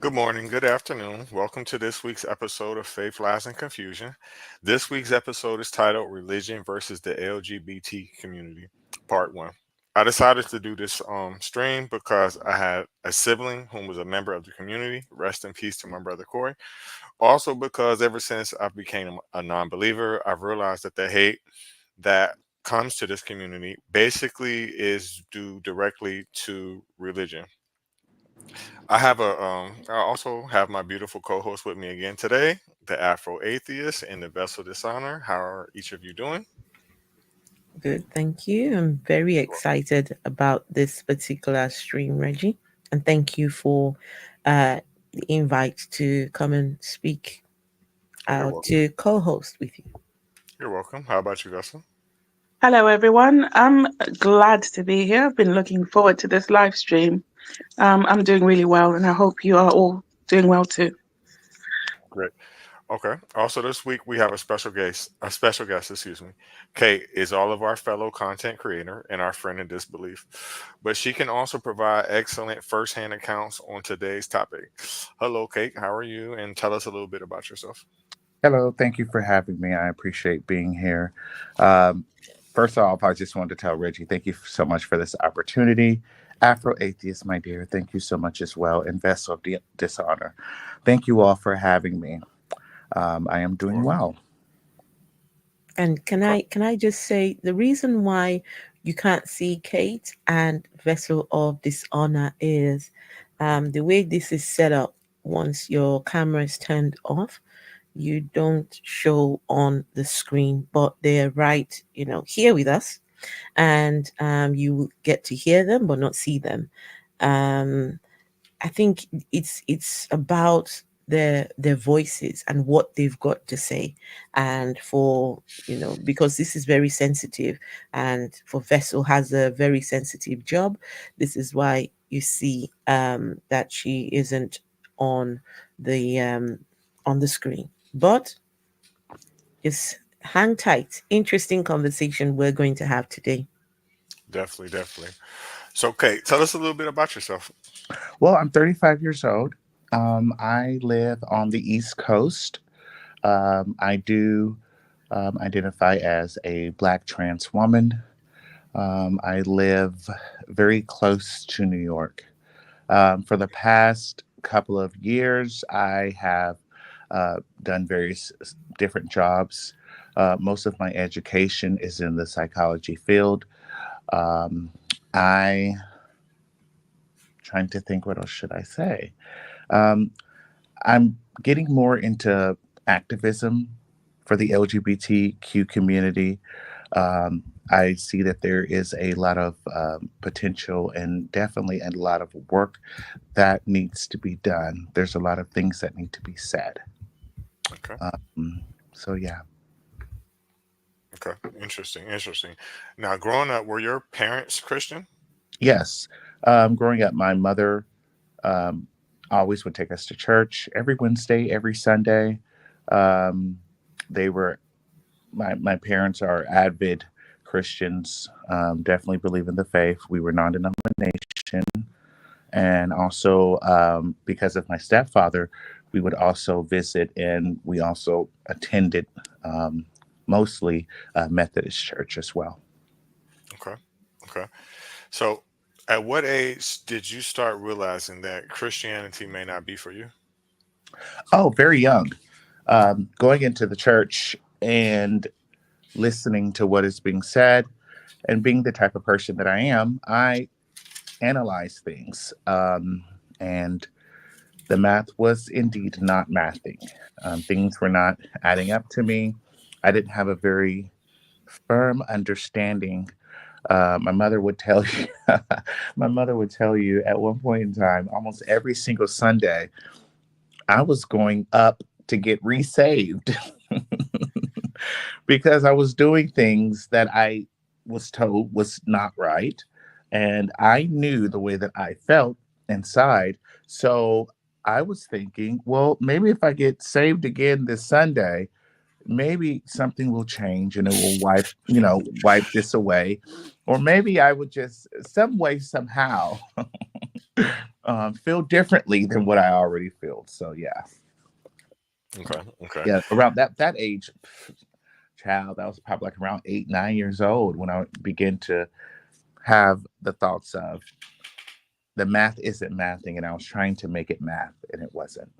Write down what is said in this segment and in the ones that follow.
Good morning, good afternoon. Welcome to this week's episode of Faith, Lies, and Confusion. This week's episode is titled Religion versus the LGBT Community, Part 1. I decided to do this stream because I had a sibling who was a member of the community. Rest in peace to my brother Corey. Also, because ever since I became a non believer, I've realized that the hate that comes to this community basically is due directly to religion. I also have my beautiful co-host with me again today, the Afro Atheist and the Vessel Dishonor. How are each of you doing? Good, thank you. I'm very excited about this particular stream, Reggie. And thank you for the invite to come and speak You're welcome. to co host with you. You're welcome. How about you, Vessel? Hello, everyone. I'm glad to be here. I've been looking forward to this live stream. I'm doing really well, and I hope you are all doing well too. Great. Okay. Also, this week we have a special guest. Excuse me. Kate is all of our fellow content creator and our friend in disbelief, but she can also provide excellent firsthand accounts on today's topic. Hello, Kate. How are you? And tell us a little bit about yourself. Hello, thank you for having me. I appreciate being here. Um, First off, I just wanted to tell Reggie, thank you so much for this opportunity. Afro Atheist, my dear, thank you so much as well. And Vessel of Dishonor, thank you all for having me. I am You're doing welcome. well. And can I just say the reason why you can't see Kate and Vessel of Dishonor is the way this is set up. Once your camera is turned off, you don't show on the screen, but they're right, here with us, and you will get to hear them but not see them. Um, I think it's about their voices and what they've got to say, and for because this is very sensitive, and for Vessel has a very sensitive job. This is why you see that she isn't on the screen, but just hang tight. Interesting conversation we're going to have today. Definitely, definitely. So, Kate, tell us a little bit about yourself. Well, I'm 35 years old. I live on the East Coast. I do identify as a Black trans woman. I live very close to New York. For the past couple of years, I have done various different jobs. Most of my education is in the psychology field. Um, I trying to think what else should I say. Um, I'm getting more into activism for the LGBTQ community. I see that there is a lot of potential and definitely a lot of work that needs to be done. There's a lot of things that need to be said. Okay. So, yeah. Okay. Interesting. Interesting. Now, growing up, were your parents Christian? Yes. Growing up, my mother um, always would take us to church every Wednesday, every Sunday. Um, they were my parents are avid Christians, definitely believe in the faith. We were non-denomination, and also because of my stepfather, we would also visit, and we also attended um, mostly Methodist church as well. Okay. Okay. So, at what age did you start realizing that Christianity may not be for you? Oh, very young. Going into the church and listening to what is being said, and being the type of person that I am, I analyze things. And the math was indeed not mathing. Things were not adding up to me. I didn't have a very firm understanding. My mother would tell you, my mother would tell you at one point in time, almost every single Sunday, I was going up to get resaved because I was doing things that I was told was not right. And I knew the way that I felt inside. So I was thinking, well, maybe if I get saved again this Sunday, maybe something will change and it will wipe this away. Or maybe I would just some way, somehow feel differently than what I already feel. So yeah, Okay. Okay. yeah. Around that age, child, that was probably like around 8, 9 years old when I began to have the thoughts of the math isn't mathing, and I was trying to make it math, and it wasn't.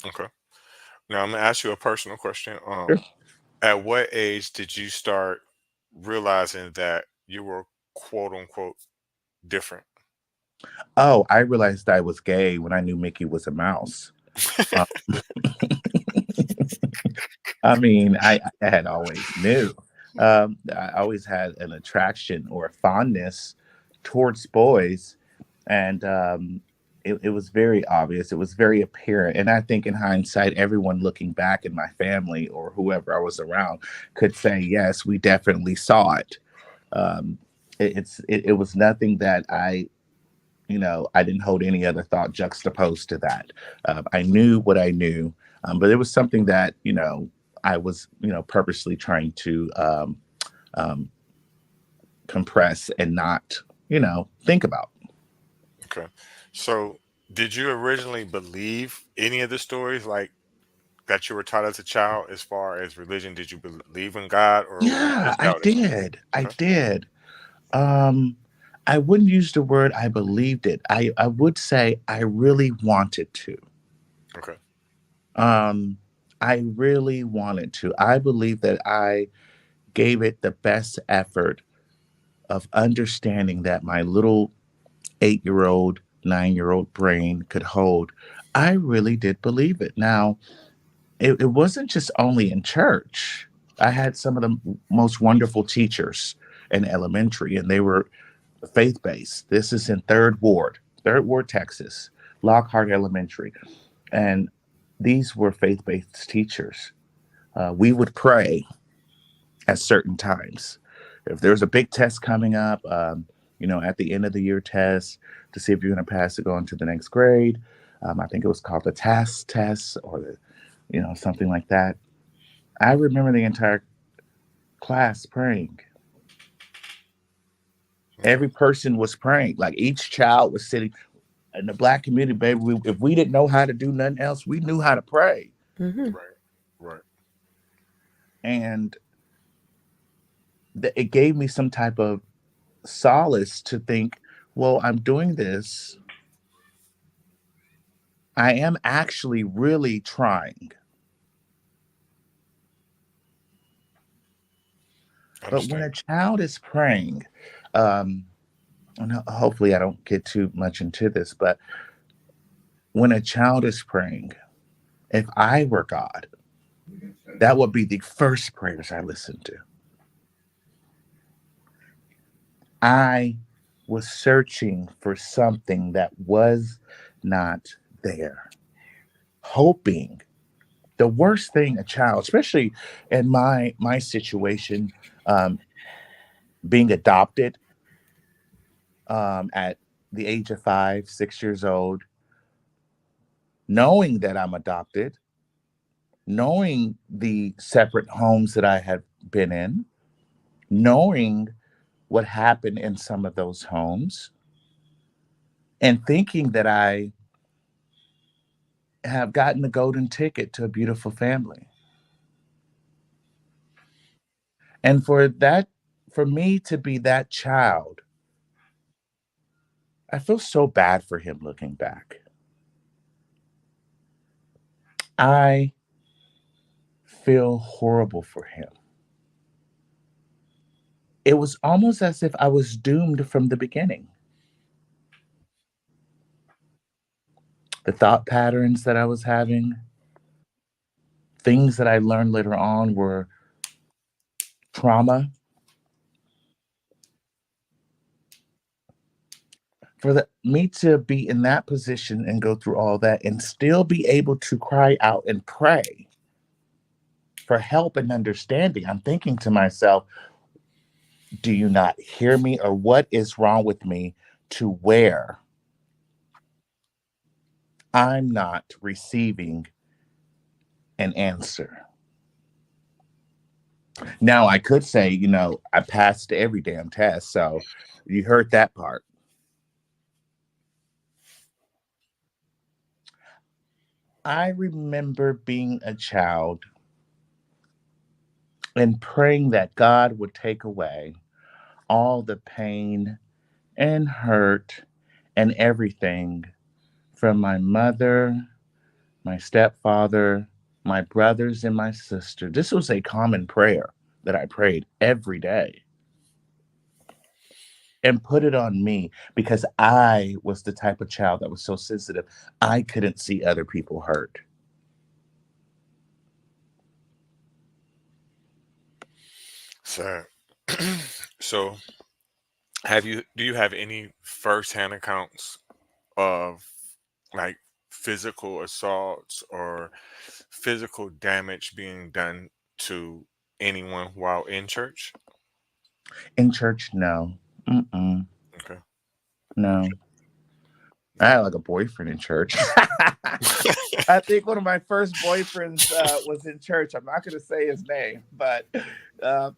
Okay. Now I'm gonna ask you a personal question. Sure. At what age did you start realizing that you were quote unquote different? Oh, I realized I was gay when I knew Mickey was a mouse. Uh, I mean, I had always knew. I always had an attraction or a fondness towards boys, and it was very obvious. It was very apparent. And I think, in hindsight, everyone looking back in my family or whoever I was around could say, yes, we definitely saw it. Um, it was nothing that I didn't hold any other thought juxtaposed to that. I knew what I knew, but it was something that I was purposely trying to um, compress and not think about. Okay. So did you originally believe any of the stories like that you were taught as a child as far as religion? Did you believe in God or were you Yeah, just I doubting? did. I Okay. did. Um, I wouldn't use the word I believed it. I would say I really wanted to. Okay. Um, I really wanted to. I believe that I gave it the best effort of understanding that my little 8-year old, 9-year old brain could hold. I really did believe it. Now, it wasn't just only in church. I had some of the most wonderful teachers in elementary, and they were faith based. This is in Third Ward, Texas, Lockhart Elementary. And these were faith based teachers. We would pray at certain times. If there's a big test coming up, at the end of the year test to see if you're going to pass to go into the next grade, I think it was called the task test or something like that. I remember the entire class praying. Okay. Every person was praying. Like each child was sitting in the black community, baby. If we didn't know how to do nothing else, we knew how to pray. Mm-hmm. Right. Right. And it gave me some type of solace to think, well, I'm doing this. I am actually really trying. I But when understand. a child is praying, um, and hopefully I don't get too much into this, but when a child is praying, if I were God, that would be the first prayers I listen to. I was searching for something that was not there, hoping. The worst thing a child, especially in my situation, um, being adopted at the age of 5, 6 years old, knowing that I'm adopted, knowing the separate homes that I had been in, knowing what happened in some of those homes, and thinking that I have gotten the golden ticket to a beautiful family. And for me to be that child, I feel so bad for him looking back. I feel horrible for him. It was almost as if I was doomed from the beginning. The thought patterns that I was having, things that I learned later on were trauma. Me to be in that position and go through all that and still be able to cry out and pray for help and understanding. I'm thinking to myself, do you not hear me, or what is wrong with me to where I'm not receiving an answer? Now, I could say, I passed every damn test. So you heard that part. I remember being a child and praying that God would take away all the pain and hurt and everything from my mother, my stepfather, my brothers, and my sister. This was a common prayer that I prayed every day and put it on me because I was the type of child that was so sensitive. I couldn't see other people hurt. So, so have you? Do you have any firsthand accounts of like physical assaults or physical damage being done to anyone while in church? In church, no. Mm-mm, Okay. no. I had like a boyfriend in church. I think one of my first boyfriends was in church. I'm not going to say his name, but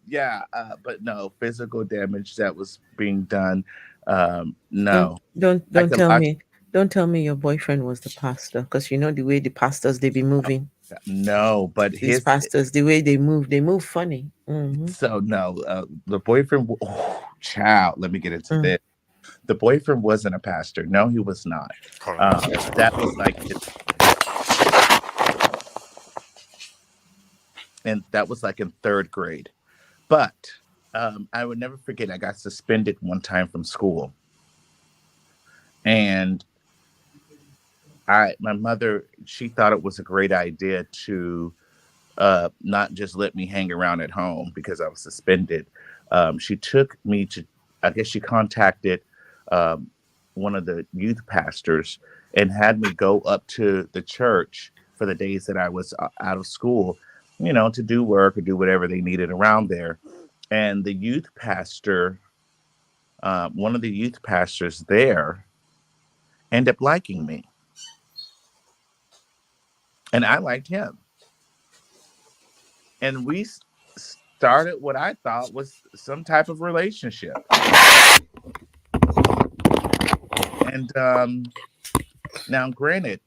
yeah, but no physical damage that was being done. Don't No, don't tell psychological. me. Don't tell me your boyfriend was the pastor, because you know the way the pastors they be moving. No, but These his pastors, the way they move funny. Mm-hmm. so no, the boyfriend. Oh, child, let me get into Mm. this. The boyfriend wasn't a pastor. No, he was not. Hold on. That was like, and that was like in third grade. But I would never forget. I got suspended one time from school, and my mother, she thought it was a great idea to not just let me hang around at home because I was suspended. She took me to, I guess she contacted um, one of the youth pastors and had me go up to the church for the days that I was out of school, to do work or do whatever they needed around there. And the youth pastor, one of the youth pastors there, ended up liking me, and I liked him. And we started what I thought was some type of relationship. And now, granted,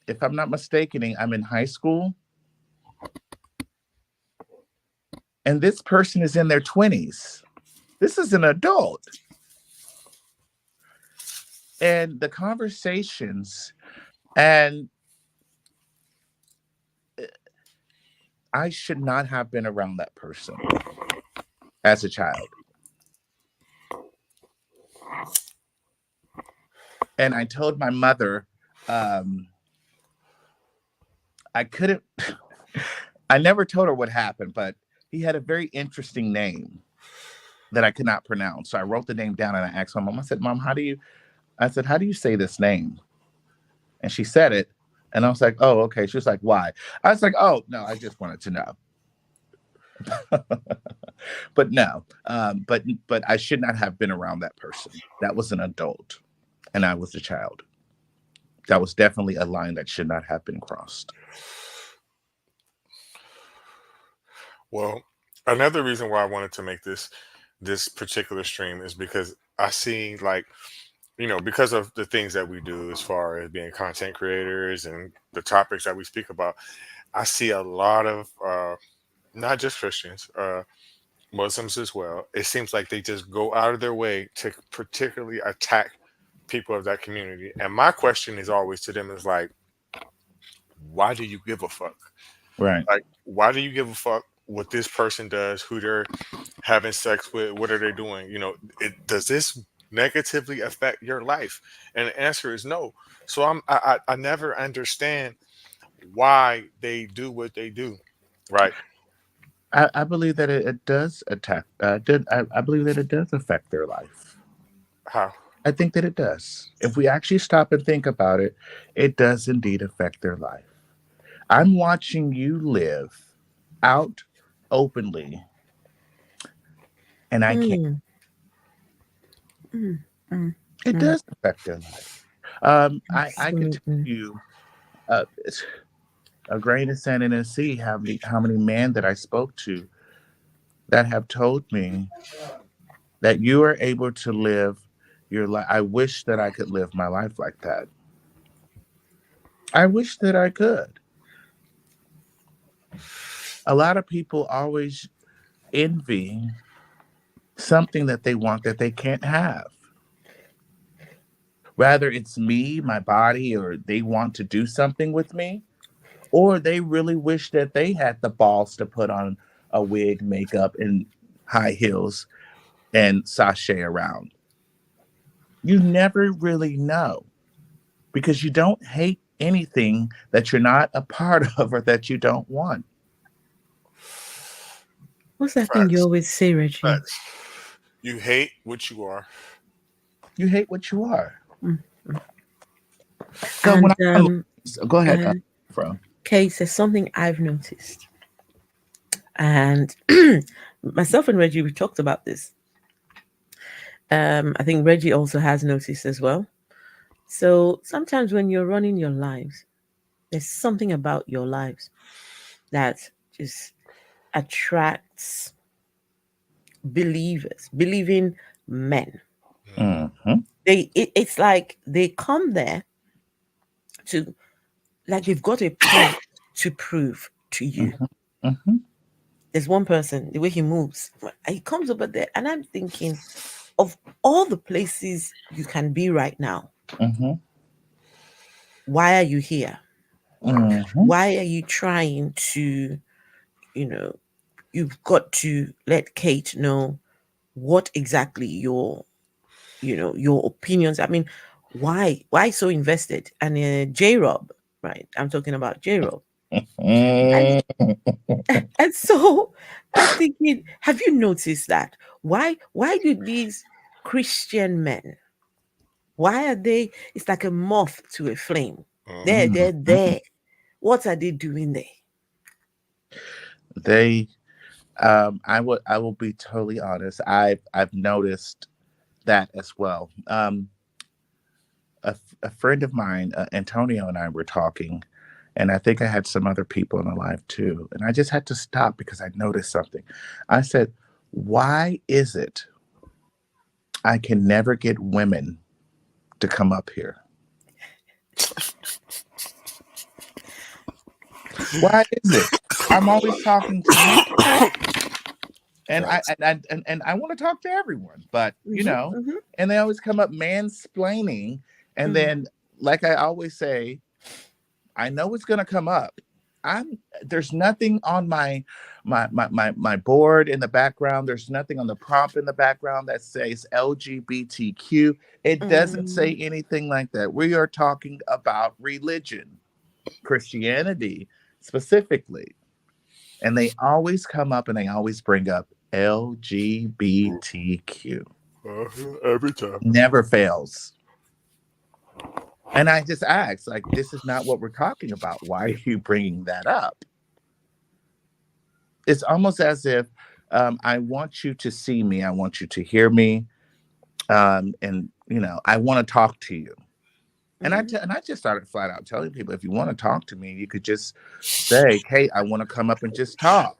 if I'm not mistaken, I'm in high school, and this person is in their 20s. This is an adult. And the conversations, and I should not have been around that person as a child. And I told my mother, um, I couldn't, I never told her what happened, but he had a very interesting name that I could not pronounce. So I wrote the name down and I asked my mom, I said, Mom, how do you say this name? And she said it. And I was like, oh, okay. She was like, why? I was like, oh, no, I just wanted to know. But no, but I should not have been around that person. That was an adult and I was a child. That was definitely a line that should not have been crossed. Well, another reason why I wanted to make this particular stream is because I see like because of the things that we do as far as being content creators and the topics that we speak about, I see a lot of not just Christians, Muslims as well. It seems like they just go out of their way to particularly attack people of that community. And my question is always to them is like, why do you give a fuck? Right. Like, why do you give a fuck what this person does, who they're having sex with, what are they doing? Does this negatively affect your life? And the answer is no. So I never understand why they do what they do. Right. I believe that it does attack. I believe that it does affect their life. How? I think that it does. If we actually stop and think about it, it does indeed affect their life. I'm watching you live out openly, and I can't. Mm, mm, mm, It mm. does affect their life. I could tell Absolutely. you it's a grain of sand in a sea. How many men that I spoke to that have told me that you are able to live your life. I wish that I could live my life like that. I wish that I could. A lot of people always envy something that they want that they can't have. Whether it's me, my body, or they want to do something with me, or they really wish that they had the balls to put on a wig, makeup, and high heels and sashay around. You never really know because you don't hate anything that you're not a part of or that you don't want. What's that thing you Facts. always say, Reggie? Facts. You hate what you are. You hate what you are. Mm. So when And I go ahead, uh, Fro. Kate, there's something I've noticed, and myself and Reggie we talked about this. I think Reggie also has noticed as well. So sometimes when you're running your lives, there's something about your lives that just attracts believers, believing men. Mhm. Mm-hmm. It's like they come there to, like they've got a point to prove to you. Mm-hmm. Mm-hmm. There's one person, the way he moves, he comes over there, and I'm thinking of all the places you can be right now. Mm-hmm. Why are you here? Mm-hmm. Why are you trying to, you know, you've got to let Kate know what exactly your opinions. I mean, why so invested? And J Rob, right? I'm talking about J Rob. And and so I'm thinking, have you noticed that? Why do these Christian men, why are they, it's like a moth to a flame. They're Mhm. they're Mm-hmm. there. What are they doing there? They I will be totally honest. I've noticed that as well. A friend of mine, Antonio, and I were talking, and I think I had some other people in the live too. And I just had to stop because I noticed something. I said, "Why is it I can never get women to come up here? Why is it? I'm always talking to men, and I Facts. and I want to talk to everyone, but Mm-hmm, mm-hmm, and they always come up mansplaining, and mm, then like I always say, I know it's gonna come up. I'm There's nothing on my board in the background. There's nothing on the prompt in the background that says LGBTQ. It doesn't say mm. anything like that. We are talking about religion, Christianity specifically. And they always come up and they always bring up LGBTQ. Every time. Never fails. And I just asked, like, this is not what we're talking about. Why are you bringing that up? It's almost as if I want you to see me, I want you to hear me, and I want to talk to you. And Mm. and I just started flat out telling people, if you want to talk to me, you could just say, "Hey, I want to come up and just talk."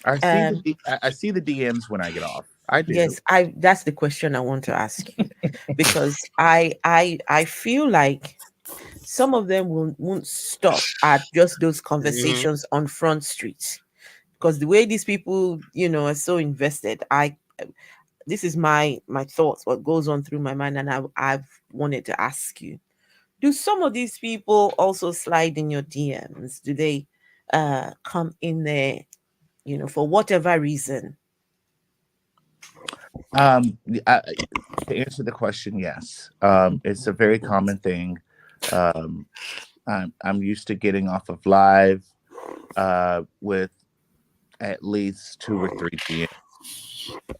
Um, I see the DMs when I get off. I do. yes, I that's the question I want to ask you, because I feel like some of them won't stop at just those Hmm. conversations on front streets, because the way these people are so invested. I This is my thoughts, what goes on through my mind, and I've wanted to ask you, do some of these people also slide in your DMs? Do they come in there, for whatever reason? Um, I, to answer the question, yes. It's a very common thing. Um, I'm used to getting off of live with at least two or three DM.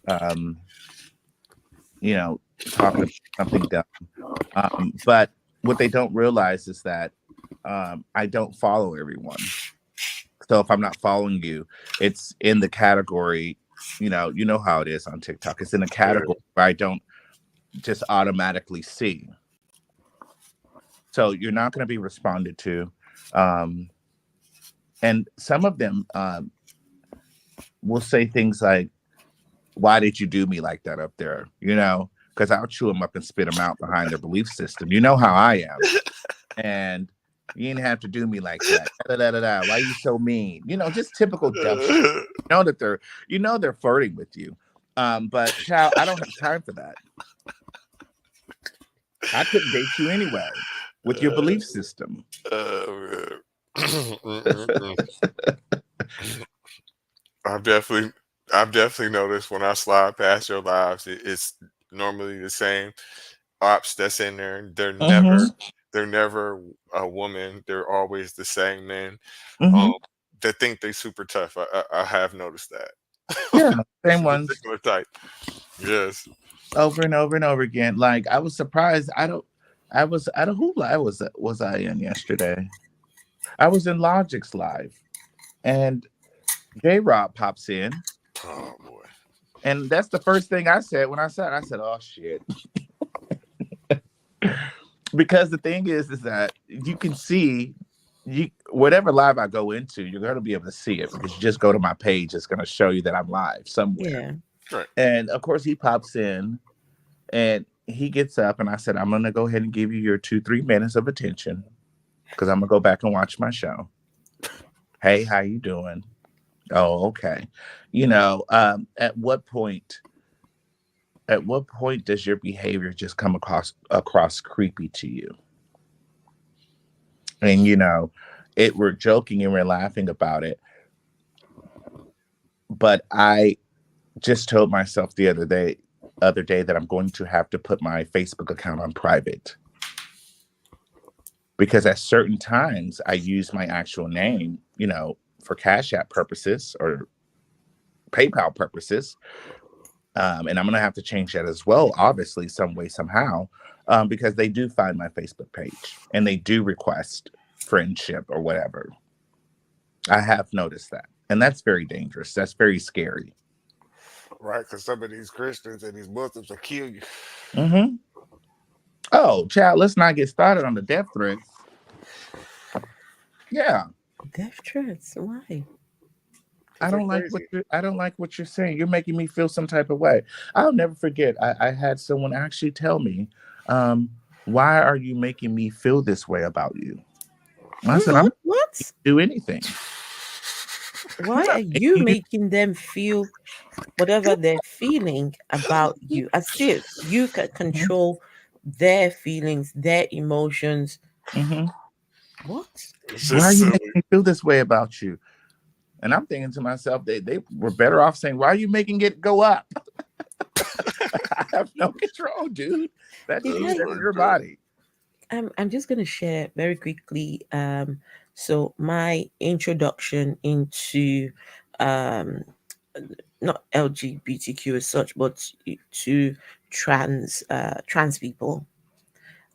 Um, talking about something dumb. But what they don't realize is that I don't follow everyone. So if I'm not following you, it's in the category. You know how it is on TikTok. It's in a category where I don't just automatically see. So you're not going to be responded to. Um, and some of them will say things like, "Why did you do me like that up there?" Because I'll chew them up and spit them out behind their belief system. You know how I am. and you didn't have to do me like that. Da, da, da, da. Why are you so mean? Just typical dumb shit. That they're flirting with you. But child, I don't have time for that. I couldn't date you anyway with your belief system. Man. I've definitely, I've definitely noticed when I slide past your lives, it's normally the same ops that's in there. Mm-hmm. They're never a woman. They're always the same men. Um, Mm-hmm. that think they super tough. I have noticed that. Yeah, It's same a ones particular type. Yes. over and over and over again. Like I was surprised. I don't who live was I in yesterday? I was in Logic's live, and J Rob pops in, Oh boy. and that's the first thing I said when I saw it. I said, "Oh shit." Because the thing is that you can see whatever live I go into, you're going to be able to see it because you just go to my page. It's going to show you that I'm live somewhere. Yeah. Right. And of course, he pops in and he gets up, and I said, "I'm going to go ahead and give you your 2-3 minutes of attention because I'm going to go back and watch my show." Hey, how you doing? Oh, okay. At what point? At what point does your behavior just come across creepy to you? And we're joking and we're laughing about it, but I just told myself the other day that I'm going to have to put my Facebook account on private because at certain times I use my actual name, for Cash App purposes or PayPal purposes. And I'm going to have to change that as well, obviously, some way, somehow, because they do find my Facebook page and they do request friendship or whatever. I have noticed that. And that's very dangerous. That's very scary. Right. Because some of these Christians and these Muslims will kill you. Hmm. Oh, child, let's not get started on the death threats. Yeah. Death threats. Why? Because they're crazy. I don't like what you're saying. You're making me feel some type of way. I'll never forget. I had someone actually tell me, why are you making me feel this way about you? I said, I'm not What? do anything. I'm Why are not you making you making them feel whatever they're feeling about you, as if you can control their feelings, their emotions? hmm What? It's why are just you making silly. me feel this way about you? And I'm thinking to myself, they were better off saying, why are you making it go up? I have no control, dude. Can Oh I? That's my your God. body. I'm just gonna share very quickly. So my introduction into um, not LGBTQ as such, but to trans people.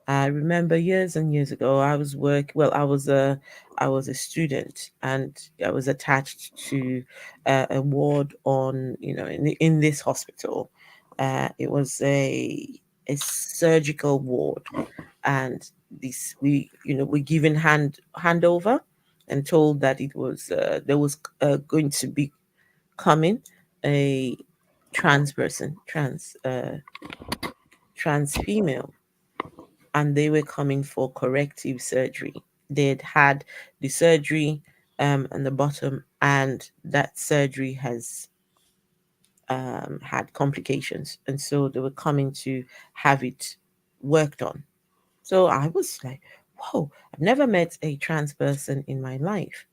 I remember years and years ago, I was I was a student, and I was attached to a ward on, in this hospital. It was a surgical ward, and this we given handover and told that it was there was going to be coming a trans person, trans female, and they were coming for corrective surgery. They'd had the surgery on the bottom, and that surgery has had complications, and so they were coming to have it worked on. So I was like, whoa, I've never met a trans person in my life.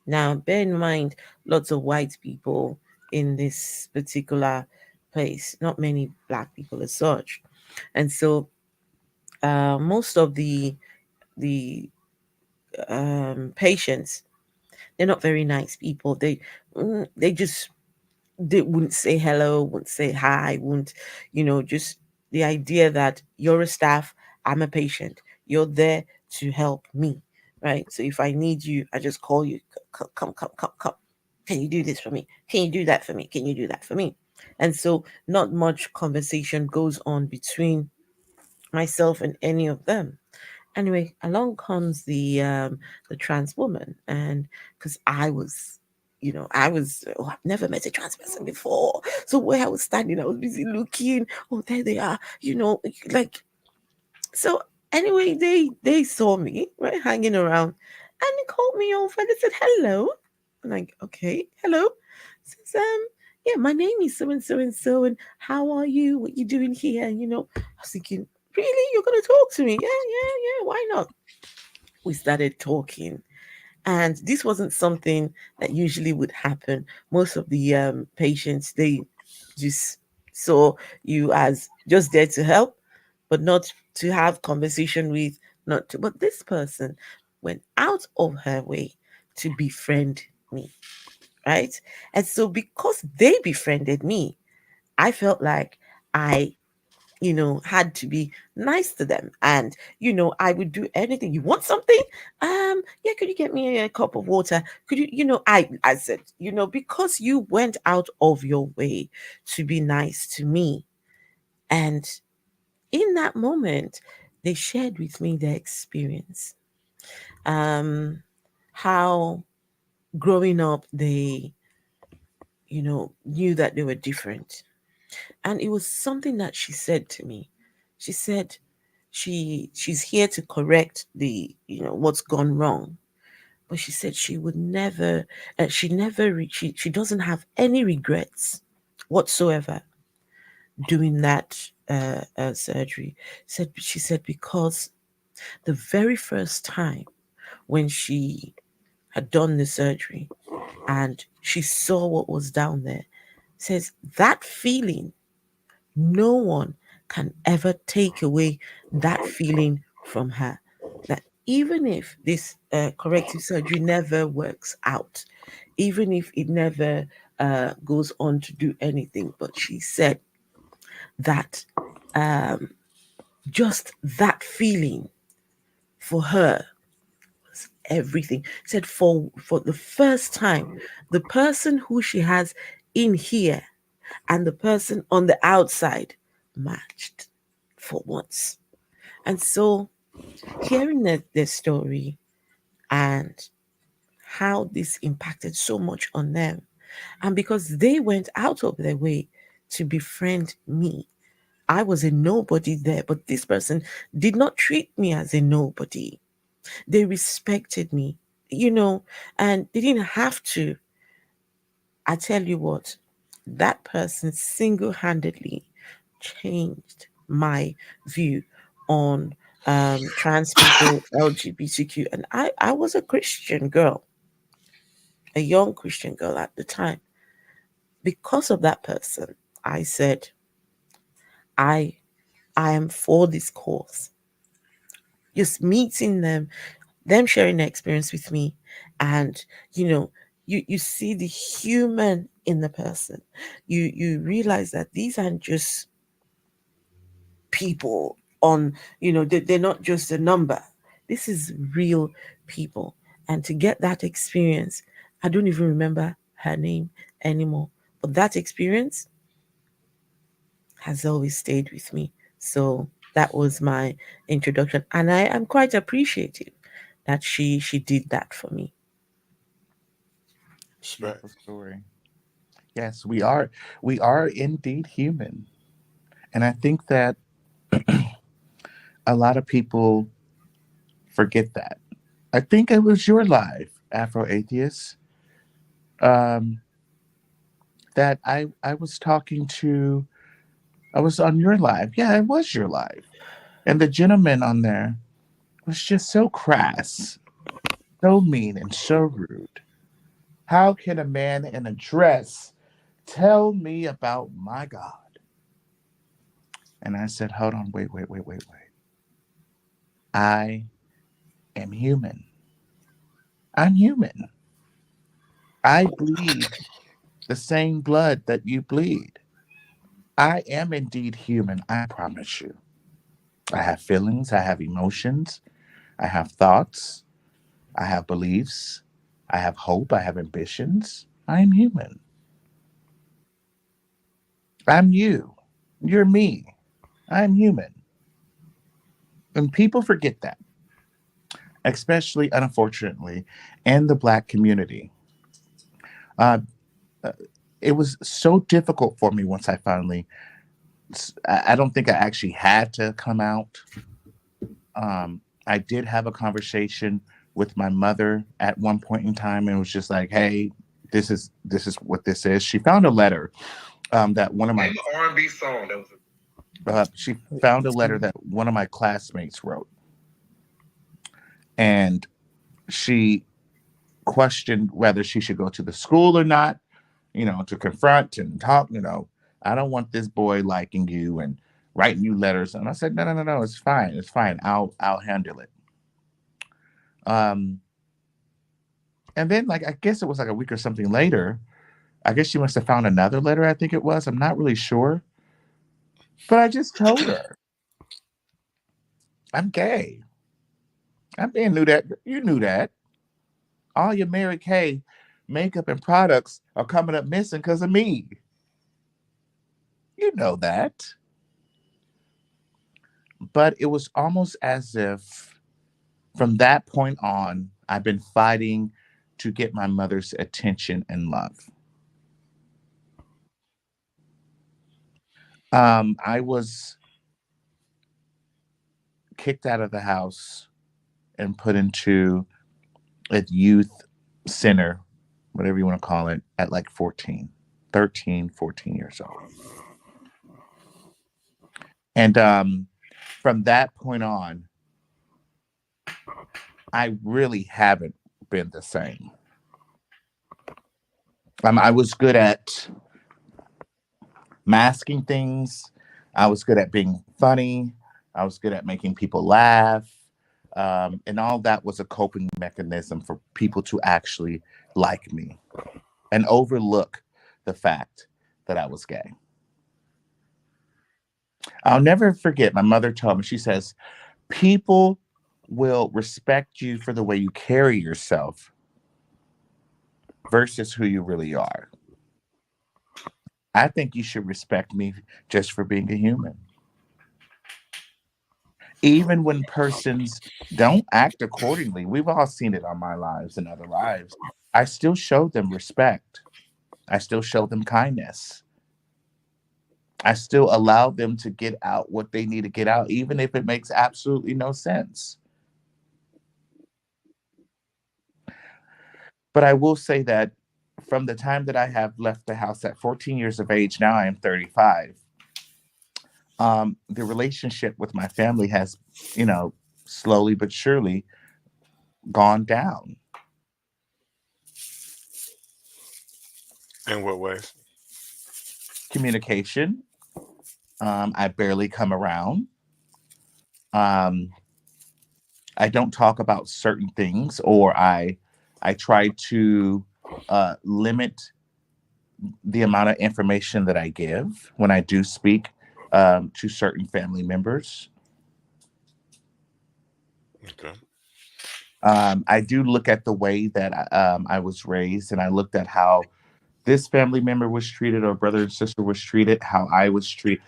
Now, bear in mind, lots of white people in this particular place, not many black people as such. And so most of the patients, they're not very nice people. They just they wouldn't say hello, wouldn't say hi, wouldn't, just the idea that you're a staff, I'm a patient, you're there to help me, right? So if I need you, I just call you, come, come, come, come. Can you do this for me? Can you do that for me? Can you do that for me? And so not much conversation goes on between myself and any of them. Anyway, along comes the trans woman, and because I've never met a trans person before. So where I was standing, I was busy looking. Oh, there they are. Like so. Anyway, they saw me right hanging around, and they called me over. They said hello. I'm like, okay, hello. Says yeah, my name is so and so and so, and how are you? What you doing here? And I was thinking, really, you're gonna talk to me? Yeah, yeah, yeah. Why not? We started talking, and this wasn't something that usually would happen. Most of the patients, they just saw you as just there to help, but not to have conversation with, not to. But this person went out of her way to befriend me, right? And so because they befriended me, I felt like I had to be nice to them. And, I would do anything. You want something? Yeah, could you get me a cup of water? Could you, I said, because you went out of your way to be nice to me. And in that moment, they shared with me their experience. Um, how growing up they, knew that they were different. And it was something that she said to me. She said she's here to correct the what's gone wrong, but she said she would never she never she doesn't have any regrets whatsoever doing that surgery. She said because the very first time when she had done the surgery and she saw what was down there, says that feeling, no one can ever take away that feeling from her. That even if this corrective surgery never works out, even if it never goes on to do anything, but she said that um, just that feeling for her was everything. Said for the first time, the person who she has in here and the person on the outside matched for once. And so hearing their story and how this impacted so much on them, and because they went out of their way to befriend me, I was a nobody there, but this person did not treat me as a nobody. They respected me, and they didn't have to. I tell you what, that person single handedly changed my view on trans people, LGBTQ. And I was a Christian girl, a young Christian girl at the time. Because of that person, I said, I I am for this cause. Just meeting them sharing their experience with me, and you know, you see the human in the person. You realize that these aren't just people on, they're not just a number. This is real people. And to get that experience, I don't even remember her name anymore, but that experience has always stayed with me. So that was my introduction, and I am quite appreciative that she did that for me. Respect. Beautiful story. Yes, we are indeed human. And I think that a lot of people forget that. I think it was your life, Afro Atheist, um, that I was talking to. I was on your live. Yeah, it was your live. And the gentleman on there was just so crass, so mean, and so rude. How can a man in a dress tell me about my God? And I said, hold on, wait, wait, wait, wait, wait. I am human. I'm human. I bleed the same blood that you bleed. I am indeed human, I promise you. I have feelings, I have emotions, I have thoughts, I have beliefs, I have hope, I have ambitions. I am human. I'm you. You're me. I'm human. And people forget that, especially, unfortunately, in the Black community. Uh, uh, it was so difficult for me once I don't think I actually had to come out, I did have a conversation with my mother at one point in time, and was just like, "Hey, this is what this is." She found a letter that one of my Name an R&B song that was she found a letter that one of my classmates wrote, and she questioned whether she should go to the school or not, to confront and talk. I don't want this boy liking you and writing you letters. And I said, no, no, no, no, it's fine, it's fine. I'll handle it. Um, and then, like, I guess it was like a week or something later. I guess she must have found another letter. I think it was. I'm not really sure, but I just told her I'm gay. I being knew that. You knew that. All your Mary Kay makeup and products are coming up missing because of me. You know that. But it was almost as if from that point on, I've been fighting to get my mother's attention and love. I was kicked out of the house and put into a youth center, whatever you want to call it, at like 14, 13, 14 years old. And from that point on, I really haven't been the same. I was good at masking things. I was good at being funny. I was good at making people laugh. And all that was a coping mechanism for people to actually like me and overlook the fact that I was gay. I'll never forget, my mother told me, she says, people will respect you for the way you carry yourself versus who you really are. I think you should respect me just for being a human. Even when persons don't act accordingly, we've all seen it on my lives and other lives. I still show them respect. I still show them kindness. I still allow them to get out what they need to get out, even if it makes absolutely no sense. But I will say that from the time that I have left the house at 14 years of age, now I am 35, the relationship with my family has, slowly but surely gone down. In what ways? Communication, I barely come around. Um, I don't talk about certain things, or I try to limit the amount of information that I give when I do speak to certain family members. Okay. I do look at the way that I was raised, and I looked at how this family member was treated, or brother and sister was treated, how I was treated.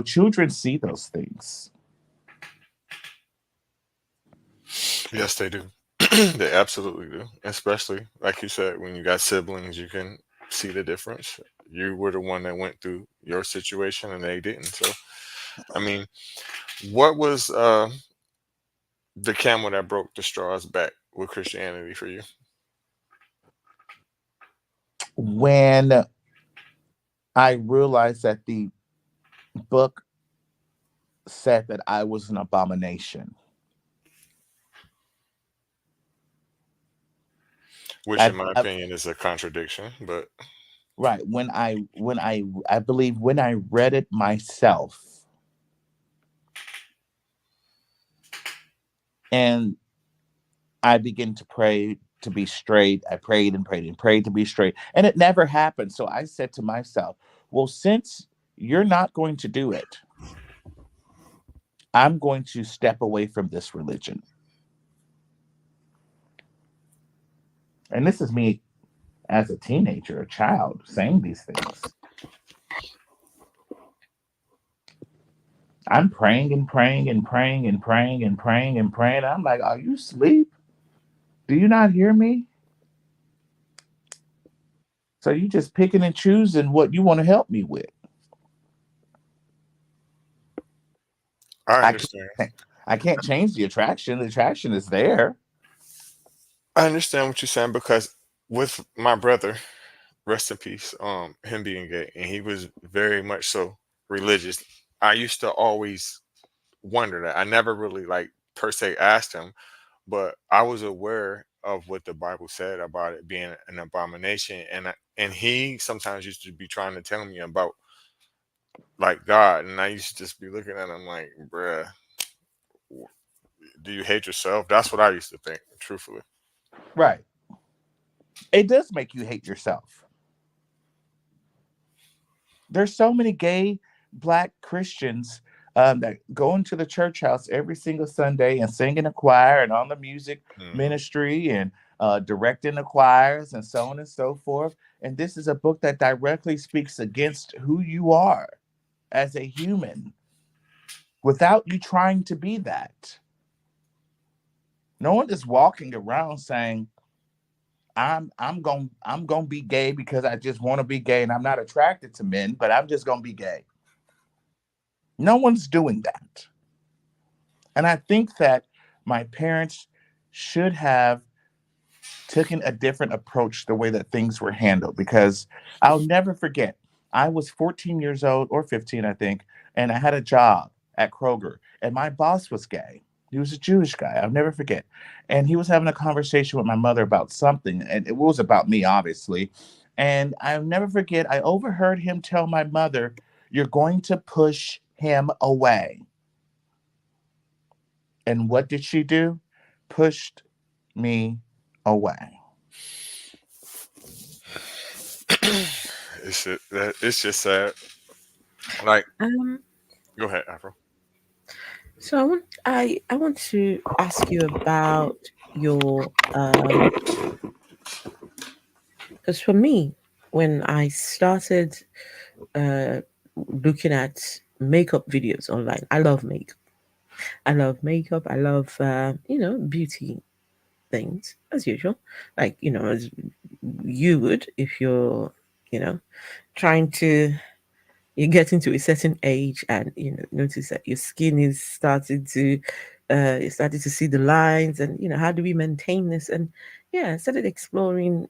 Children see those things. Yes, they do. They absolutely do. Especially, like you said, when you got siblings, you can see the difference. You were the one that went through your situation and they didn't. So, I mean, what was the camel that broke the straw's back with Christianity for you? When I realized that the book said that I was an abomination. Which, in I, my I opinion, is a contradiction. But right when I believe when I read it myself, and I began to pray to be straight. I prayed and prayed and prayed to be straight, and it never happened. So I said to myself, well, since you're not going to do it, I'm going to step away from this religion. And this is me as a teenager, a child, saying these things. I'm praying and praying and praying and praying and praying and praying. I'm like, are you asleep? Do you not hear me? So you just picking and choosing what you want to help me with. I I understand. can't. I can't change the attraction. The attraction is there. I understand what you're saying because with my brother, rest in peace, him being gay, and he was very much so religious. I used to always wonder that. I never really like per se asked him, but I was aware of what the Bible said about it being an abomination, and he sometimes used to be trying to tell me about like God, and I used to just be looking at him like, bruh, do you hate yourself? That's what I used to think, truthfully. Right. It does make you hate yourself. There's so many gay black Christians that go into the church house every single Sunday and sing in a choir and on the music Hmm. ministry and directing the choirs and so on and so forth. And this is a book that directly speaks against who you are as a human without you trying to be that. No one is walking around saying, I'm gonna be gay because I just want to be gay and I'm not attracted to men, but I'm just gonna be gay. No one's doing that. And I think that my parents should have taken a different approach the way that things were handled because I'll never forget. I was 14 years old or 15, I think, and I had a job at Kroger, and my boss was gay. He was a Jewish guy. I'll never forget. And he was having a conversation with my mother about something, and it was about me, obviously. And I'll never forget, I overheard him tell my mother, "You're going to push him away." And what did she do? Pushed me away. It's just sad. Like, Um, go ahead, Afro. so I want to ask you about your because for me, when I started uh looking at makeup videos online, I love makeup. I love makeup. I love beauty things as usual, like as you would if you're you know trying to you get into a certain age and notice that your skin is starting to you started to see the lines, and how do we maintain this? And yeah, I started exploring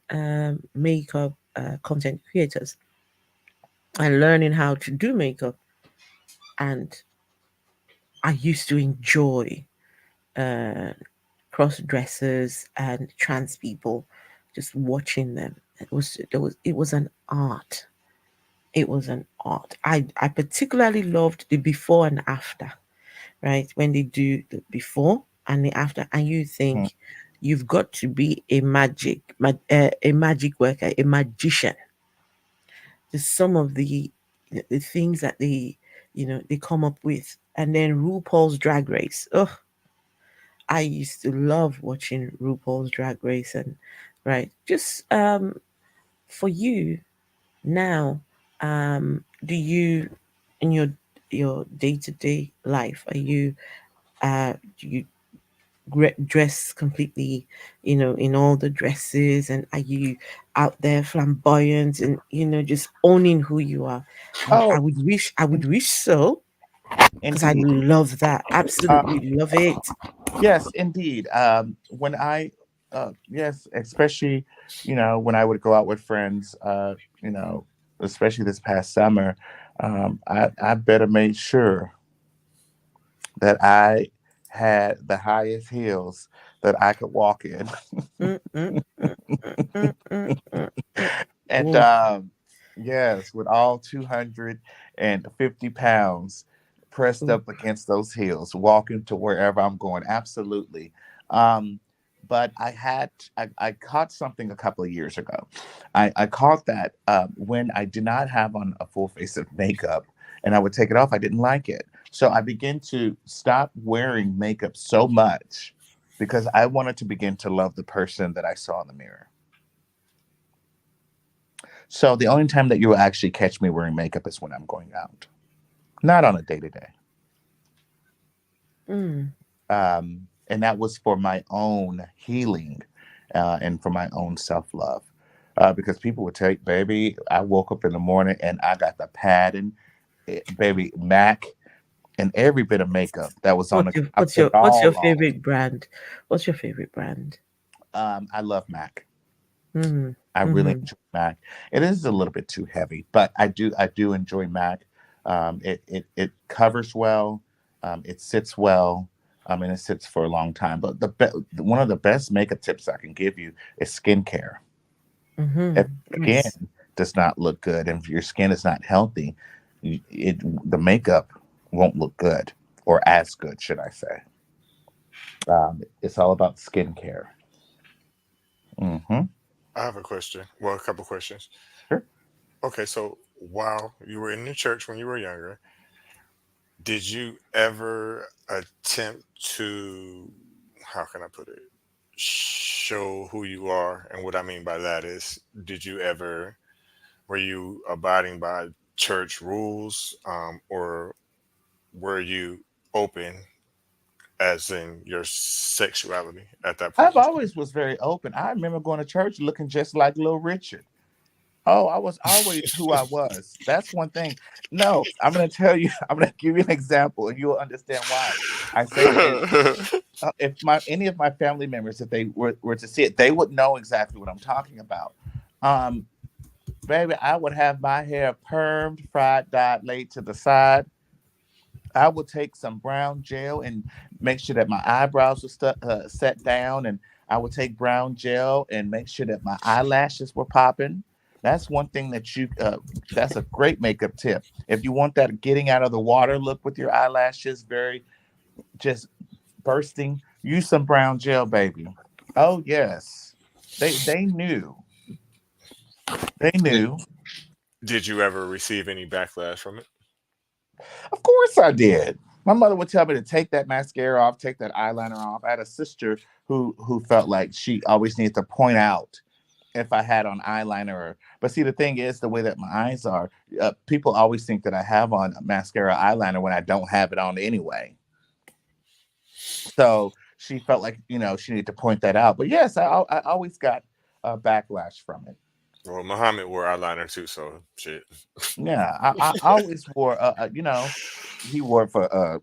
makeup content creators and learning how to do makeup. And I used to enjoy uh, cross dressers and trans people, just watching them. It was an art. It was an art. I particularly loved the before and after, right? When they do the before and the after, and you Hmm. think you've got to be a magic worker, a magician. Just some of the things that they come up with, and then RuPaul's Drag Race. Oh, I used to love watching RuPaul's Drag Race, and right, just for you now, do you in your day-to-day life, are you do you dress completely, in all the dresses, and are you out there flamboyant and just owning who you are? I Oh, would wish so, because I indeed. love that. Uh, Absolutely love it. yes, indeed. When yes, especially, when I would go out with friends, you know, especially this past summer, I better make sure that I had the highest heels that I could walk in. Mm, mm, mm, mm, mm, mm, mm. And Ooh. yes, with all 250 pounds pressed Ooh. up against those heels, walking to wherever I'm going. Absolutely. Um, but I caught something a couple of years ago. I caught that when I did not have on a full face of makeup and I would take it off, I didn't like it. So I began to stop wearing makeup so much because I wanted to begin to love the person that I saw in the mirror. So the only time that you will actually catch me wearing makeup is when I'm going out, not on a day to day. Mm. And that was for my own healing and for my own self love. Because people would tell you, baby, I woke up in the morning and I got the pattern, baby, Mac. and every bit of makeup that was on What's the, your I what's put your it what's your all on. favorite brand? What's your favorite brand? I love MAC. Mm-hmm. I really Mm-hmm. enjoy Mac. It is a little bit too heavy, but I do enjoy Mac. It covers well, it sits well, and it sits for a long time. But one of the best makeup tips I can give you is skincare. If Mm-hmm. your Yes. skin does not look good, and if your skin is not healthy, the makeup won't look good or as good, should I say? It's all about skincare. Hmm. I have a question. Well, a couple questions. Sure. Okay, so while you were in the church when you were younger, did you ever attempt to, how can I put it, show who you are? And what I mean by that is, did you ever, were you abiding by church rules, or were you open as in your sexuality at that point I've in time? always was very open. I remember going to church looking just like Little Richard. Oh, I was always who I was. That's one thing. No, I'm going to tell you. I'm going to give you an example, and you'll understand why I say that. If my any of my family members, if they were to see it, they would know exactly what I'm talking about. Um, Baby, I would have my hair permed, fried, dyed, laid to the side. I would take some brown gel and make sure that my eyebrows were set down, and I would take brown gel and make sure that my eyelashes were popping. That's one thing that you. That's a great makeup tip. If you want that getting out of the water look with your eyelashes, very just bursting, use some brown gel, baby. Oh yes, they knew. They did, knew. did you ever receive any backlash from it? Of course I did. My mother would tell me to take that mascara off, take that eyeliner off. I had a sister who felt like she always needed to point out if I had on eyeliner. But see, the thing is, the way that my eyes are, people always think that I have on mascara, eyeliner when I don't have it on anyway. So she felt like she needed to point that out. But yes, I always got backlash from it. Well, Muhammad wore eyeliner too, so shit. Yeah, I always wore, he wore it for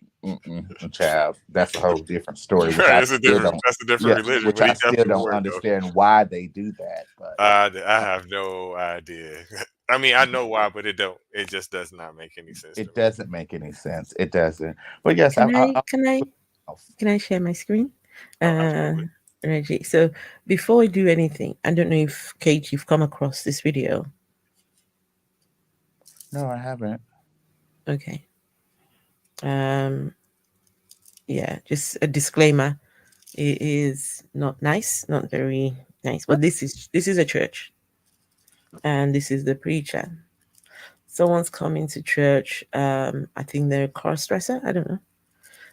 child. That's a whole different story, which Right, I it's a still different. don't. That's a different Yeah, religion, which but he I still definitely don't wore it though. understand why they do that. But I have no idea. I mean, I know why, but it don't. It just does not make any sense to it me. doesn't make any sense. It doesn't. But yes, Can I can I I can I share my screen? Oh, Uh, absolutely. Reggie. So before we do anything, I don't know if Kate, you've come across this video. no, I haven't. Okay. Um, yeah, just a disclaimer. It is not nice, not very nice. But this is a church, and this is the preacher. Someone's coming to church. I think they're a cross dresser. I don't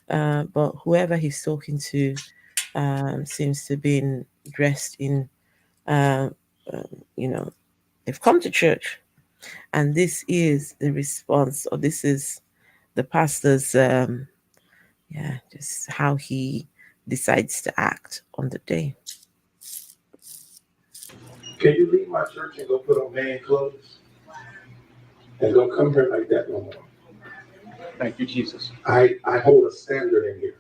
know. But whoever he's talking to seems to be dressed in, uh, you know, they've come to church, and this is the response, or this is the pastor's, yeah, just how he decides to act on the day. Can you leave my church and go put on man clothes? And don't come here like that no more. Thank you, Jesus. I hold a standard in here.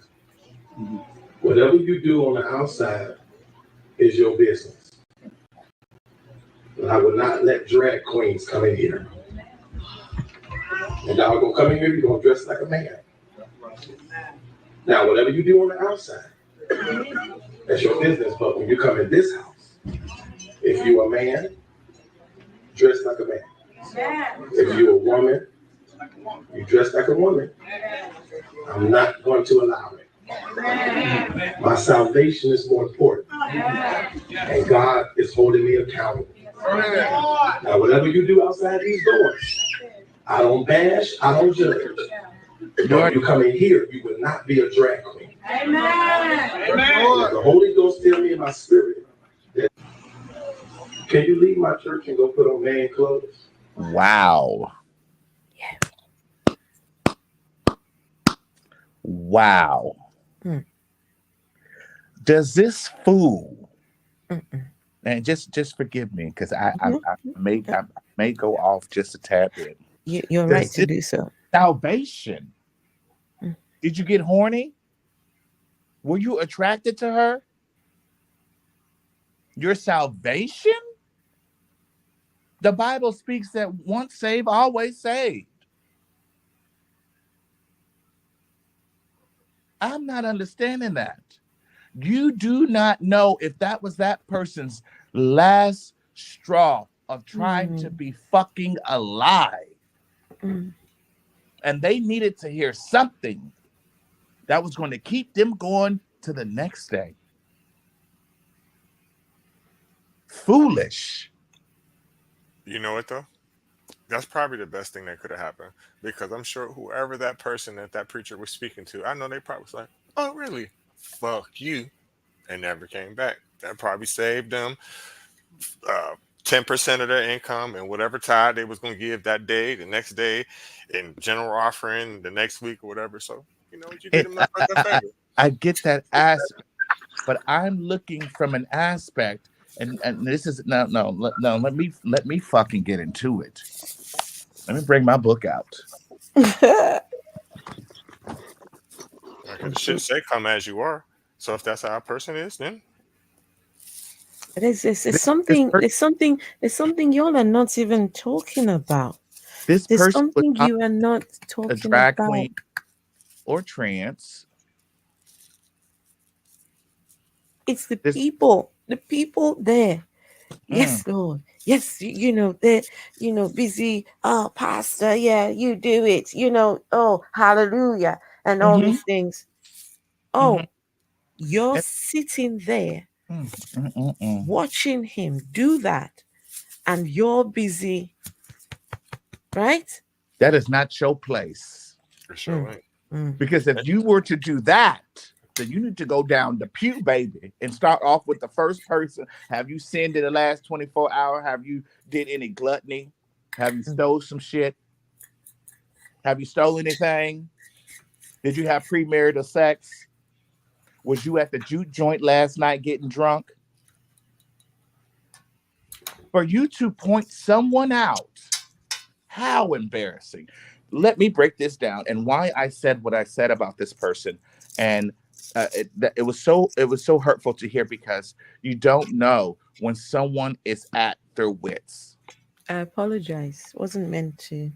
Mhm. Whatever you do on the outside is your business. And I will not let drag queens come in here. And y'all gonna come in here, you're gonna dress like a man. Now, whatever you do on the outside, that's your business. But when you come in this house, if you're a man, dress like a man. If you're a woman, you dress like a woman. I'm not going to allow it. My salvation is more important. And God is holding me accountable. Now, whatever you do outside these doors, I don't bash, I don't judge. But when you come in here, you will not be a drag queen. Amen. The Holy Ghost tell me in my spirit that, can you leave my church and go put on man clothes? Wow. Wow. Mm. Does this fool, Mm-mm. and just forgive me because I, I Mhm. I may I may go off just a tad bit. You're right Does to this do so. salvation Did you get horny? Were you attracted to her? Your salvation? The Bible speaks that once saved, always saved. I'm not understanding that. You do not know if that was that person's last straw of trying to Mm, be fucking alive. mm. And they needed to hear something that was going to keep them going to the next day. Foolish. You know what though? That's probably the best thing that could have happened, because I'm sure whoever that person that preacher was speaking to, I know they probably was like, "Oh, really? Fuck you," and never came back. That probably saved them 10% of their income and whatever tithe they was gonna give that day, the next day, in general offering the next week or whatever. So you know what, you did It, them nothing but a favor. I get that aspect, but I'm looking from an aspect, and this is no. Let me fucking get into it. Let me bring my book out. Like the shit say, "Come as you are." So if that's how a person is, then There's This, this, something, per- there's something y'all are not even talking about. this There's person was something not you are not a talking drag about. queen or trans. It's This, the people there. mm, Yes, Lord. Yes, they're, busy. Oh, Pastor, yeah, you do it. Oh, hallelujah, and all mm-hmm, these things. mm-hmm, Oh, you're and, sitting there mm, mm, mm, mm. watching him do that, and you're busy, right? That is not your place. for Mm, sure ain't. mm. Because if you were to do that, then you need to go down the pew, baby, and start off with the first person. Have you sinned in the last 24 hours? Have you did any gluttony? Have you Mm. stole some shit? Have you stolen anything? Did you have premarital sex? Was you at the juke joint last night getting drunk? For you to point someone out, how embarrassing. Let me break this down and why I said what I said about this person. And it was so hurtful to hear because you don't know when someone is at their wits. I apologize. Wasn't meant to,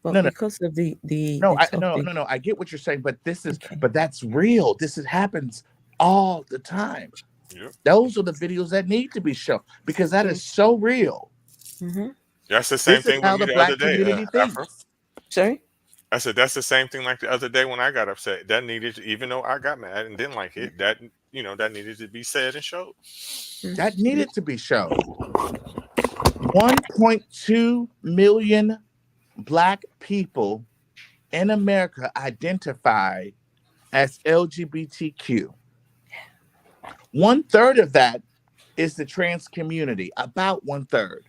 but No, no, because of the no, the no, topic. no, no. I get what you're saying, Okay. but that's real. This happens all the time. Yep. Those are the videos that need to be shown because that is Mm, so real. mm-hmm. That's the same This is thing with how me the the other black day, community Afro. thinks. Sorry. I said that's the same thing like the other day when I got upset. That needed, even though I got mad and didn't like it, that that needed to be said and showed. Mm, That needed to be shown. 1.2 million black people in America identify as LGBTQ. One third of that is the trans community, about one third.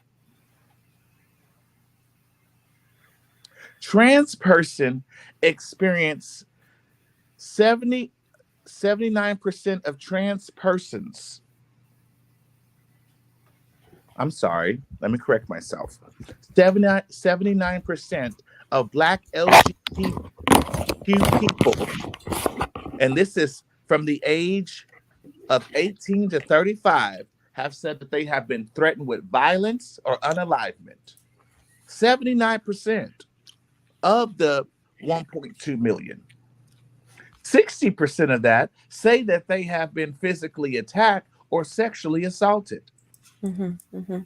Trans person experience 79% of trans persons. I'm sorry, let me correct myself. 79% of black LGBTQ people, and this is from the age of 18 to 35, have said that they have been threatened with violence or unalivement. 79% of the 1.2 million. 60% of that say that they have been physically attacked or sexually assaulted. mm-hmm, mm-hmm,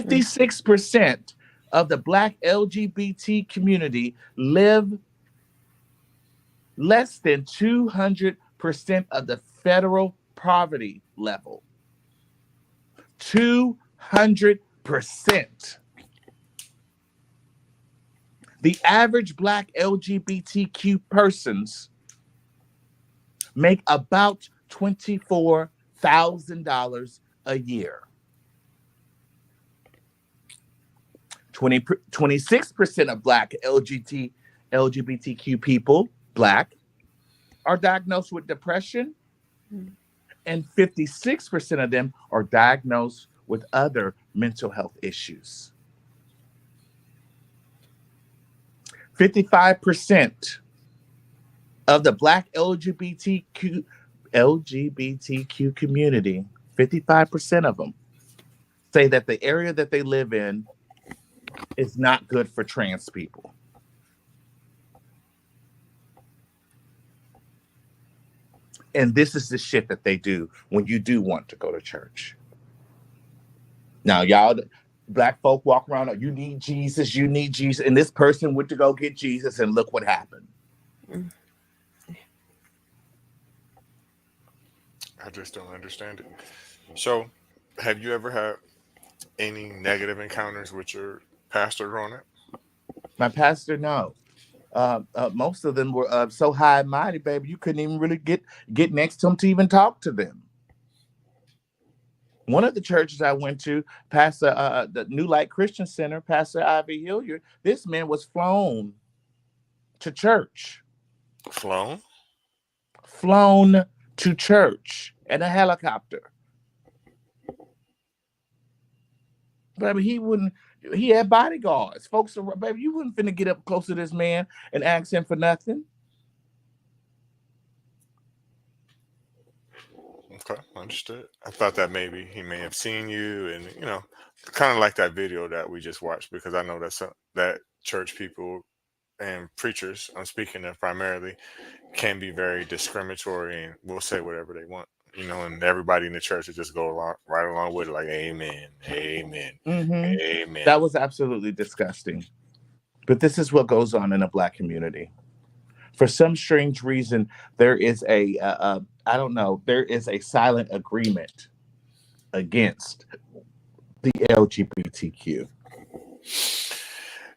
mm, 56% of the Black LGBT community live less than 200% of the federal poverty level. 200%. The average Black LGBTQ persons make about $24,000 a year. 26% of Black LGBTQ people, Black, are diagnosed with depression, mm. and 56% of them are diagnosed with other mental health issues. 55% Of the Black LGBTQ community, 55% of them say that the area that they live in is not good for trans people. And this is the shit that they do when you do want to go to church. Now, y'all, black folk walk around, you need Jesus, you need Jesus. And this person went to go get Jesus, and look what happened. I just don't understand it. So, have you ever had any negative encounters with your pastor growing up? My pastor, no. Most of them were so high and mighty, baby, you couldn't even really get next to them to even talk to them. One of the churches I went to, Pastor, the New Light Christian Center, Pastor Ivy Hilliard, this man was flown to church. Flown? Flown to church in a helicopter. Baby, he had bodyguards. Folks, baby, you wouldn't finna get up close to this man and ask him for nothing. Okay, understood. I thought that maybe he may have seen you, and kind of like that video that we just watched, because I know that church people and preachers, I'm speaking of primarily, can be very discriminatory and will say whatever they want, and everybody in the church will just go right along with it, like amen, amen, amen. That was absolutely disgusting. But this is what goes on in a Black community. For some strange reason, there is there is a silent agreement against the LGBTQ.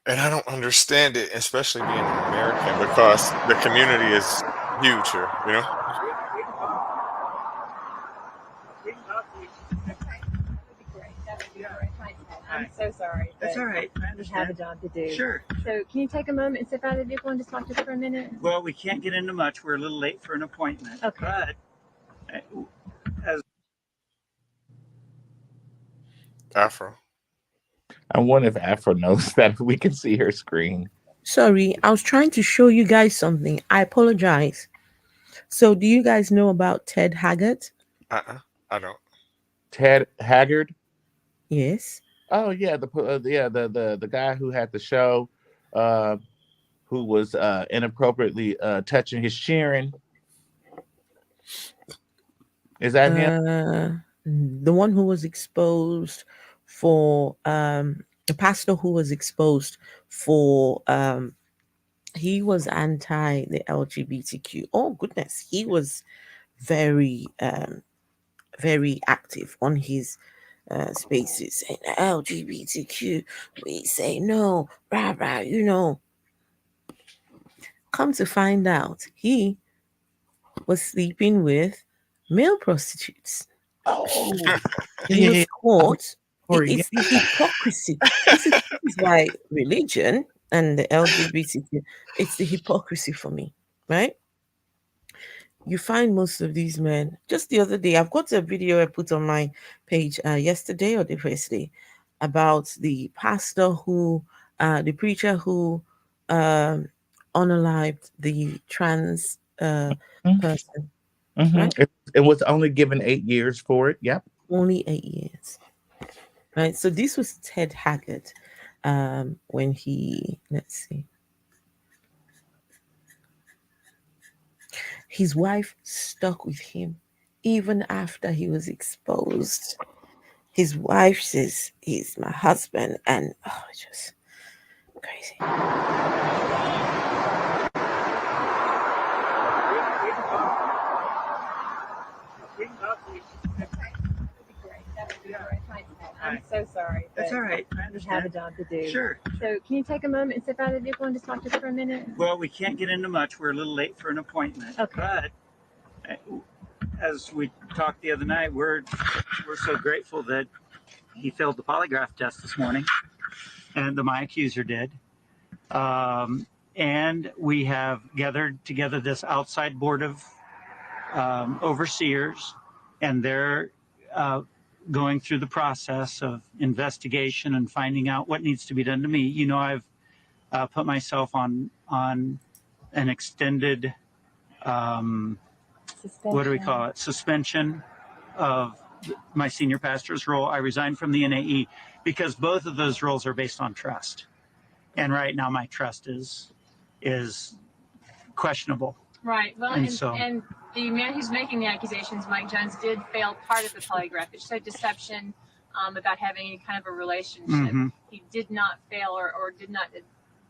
And I don't understand it, especially being an American, because the community is huge here. I'm so sorry. That's all right. I We understand. have a job to do. Sure. So can you take a moment and step out of the vehicle and just talk to us for a minute? Well, we can't get into much. We're a little late for an appointment. Okay. But as Afro. I wonder if Afro knows that we can see her screen. Sorry, I was trying to show you guys something. I apologize. So, do you guys know about Ted Haggart? I don't. Ted Haggard. Yes. Oh yeah, the guy who had the show, who was inappropriately touching his cheering. Is that him? The one who was exposed for the pastor who was exposed for he was anti the LGBTQ. Oh goodness, he was very very active on his spaces saying LGBTQ. We say no, rah rah. Come to find out, he was sleeping with male prostitutes. Oh, He was caught. Corey, It's the hypocrisy. This is why religion and the LGBTQ, it's the hypocrisy for me, right? You find most of these men. Just the other day, I've got a video I put on my page yesterday or the first day about the pastor who, the preacher who unalived the trans person. Right? It was only given 8 years for it. Yep. Only 8 years. Right. So this was Ted Haggart when he, let's see. His wife stuck with him even after he was exposed. His wife says he's my husband, and just crazy. I'm so sorry. that's all right. I We have a understand. job to do. Sure. So can you take a moment and step out of the vehicle and just talk to us for a minute? Well, we can't get into much. We're a little late for an appointment. Okay. But as we talked the other night, we're so grateful that he failed the polygraph test this morning, and my accuser did. And we have gathered together this outside board of overseers, and they're going through the process of investigation and finding out what needs to be done to me. I've put myself on an extended what do we call it? Suspension of my senior pastor's role. I resigned from the NAE because both of those roles are based on trust. And right now my trust is questionable. Right. Well, And and, so- and the man who's making the accusations, Mike Jones, did fail part of the polygraph. It said deception about having any kind of a relationship. Mhm. He did not fail or did not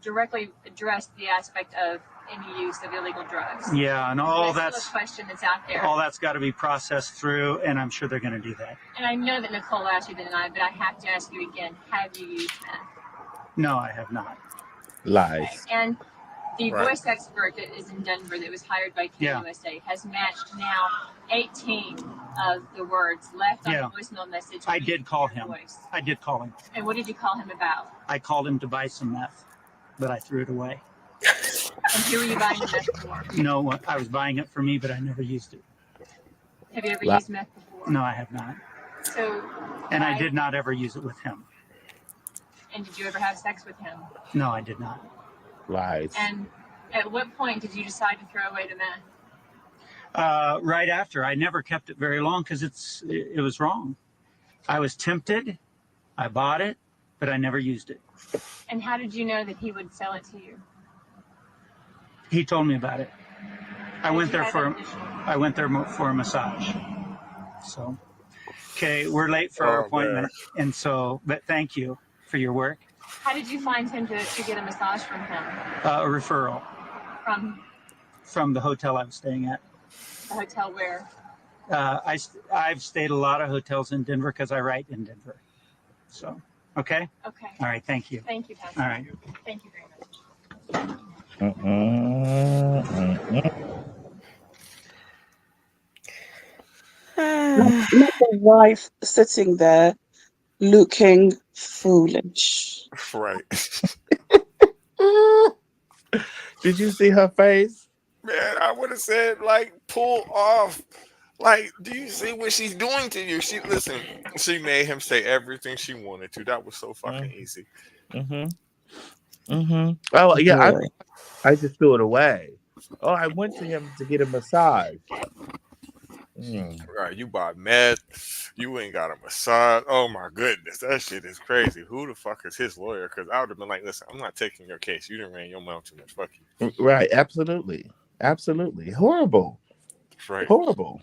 directly address the aspect of any use of illegal drugs. Yeah, and all That's that's still a question that's out there. all that's got to be processed through, and I'm sure they're going to do that. And I know that Nicole asked you to deny, but I have to ask you again: have you used meth? No, I have not. Lies. And the Right. voice expert that is in Denver that was hired by Yeah. KUSA has matched now 18 of the words left on Yeah. the voicemail message. I did call with your him. voice. I did call him. And what did you call him about? I called him to buy some meth, but I threw it away. And who were you buying the meth for? No, I was buying it for me, but I never used it. Have you ever La- used meth before? No, I have not. So, And I why- did not ever use it with him. And did you ever have sex with him? No, I did not. Lies. And at what point did you decide to throw away the meth? Right after, I never kept it very long because it was wrong. I was tempted. I bought it, but I never used it. And how did you know that he would sell it to you? He told me about it. I Did went you there have for that initial- a massage. So, okay, we're late for our Oh, appointment, and so, but thank you for your work. How did you find him to get a massage from him? A referral From from the hotel I was staying at. the hotel where? I've stayed a lot of hotels in Denver because I write in Denver. So, okay, Okay. all right, thank you. Thank you, Pastor. All right. Thank you very much. Not the wife sitting there looking foolish. Right. Did you see her face? Man, I would have said, like, pull off. Like, do you see what she's doing to you? She made him say everything she wanted to. That was so fucking easy. Mm-hmm. Mm-hmm. Oh yeah, Boy. I just threw it away. Oh, I went to him to get a massage. Right, you bought meth, you ain't got a massage. Oh my goodness, that shit is crazy. Who the fuck is his lawyer? Because I would have been like, listen, I'm not taking your case. You didn't ran your mouth too much. Fuck you. Right, absolutely. Absolutely. Horrible. Right. Horrible.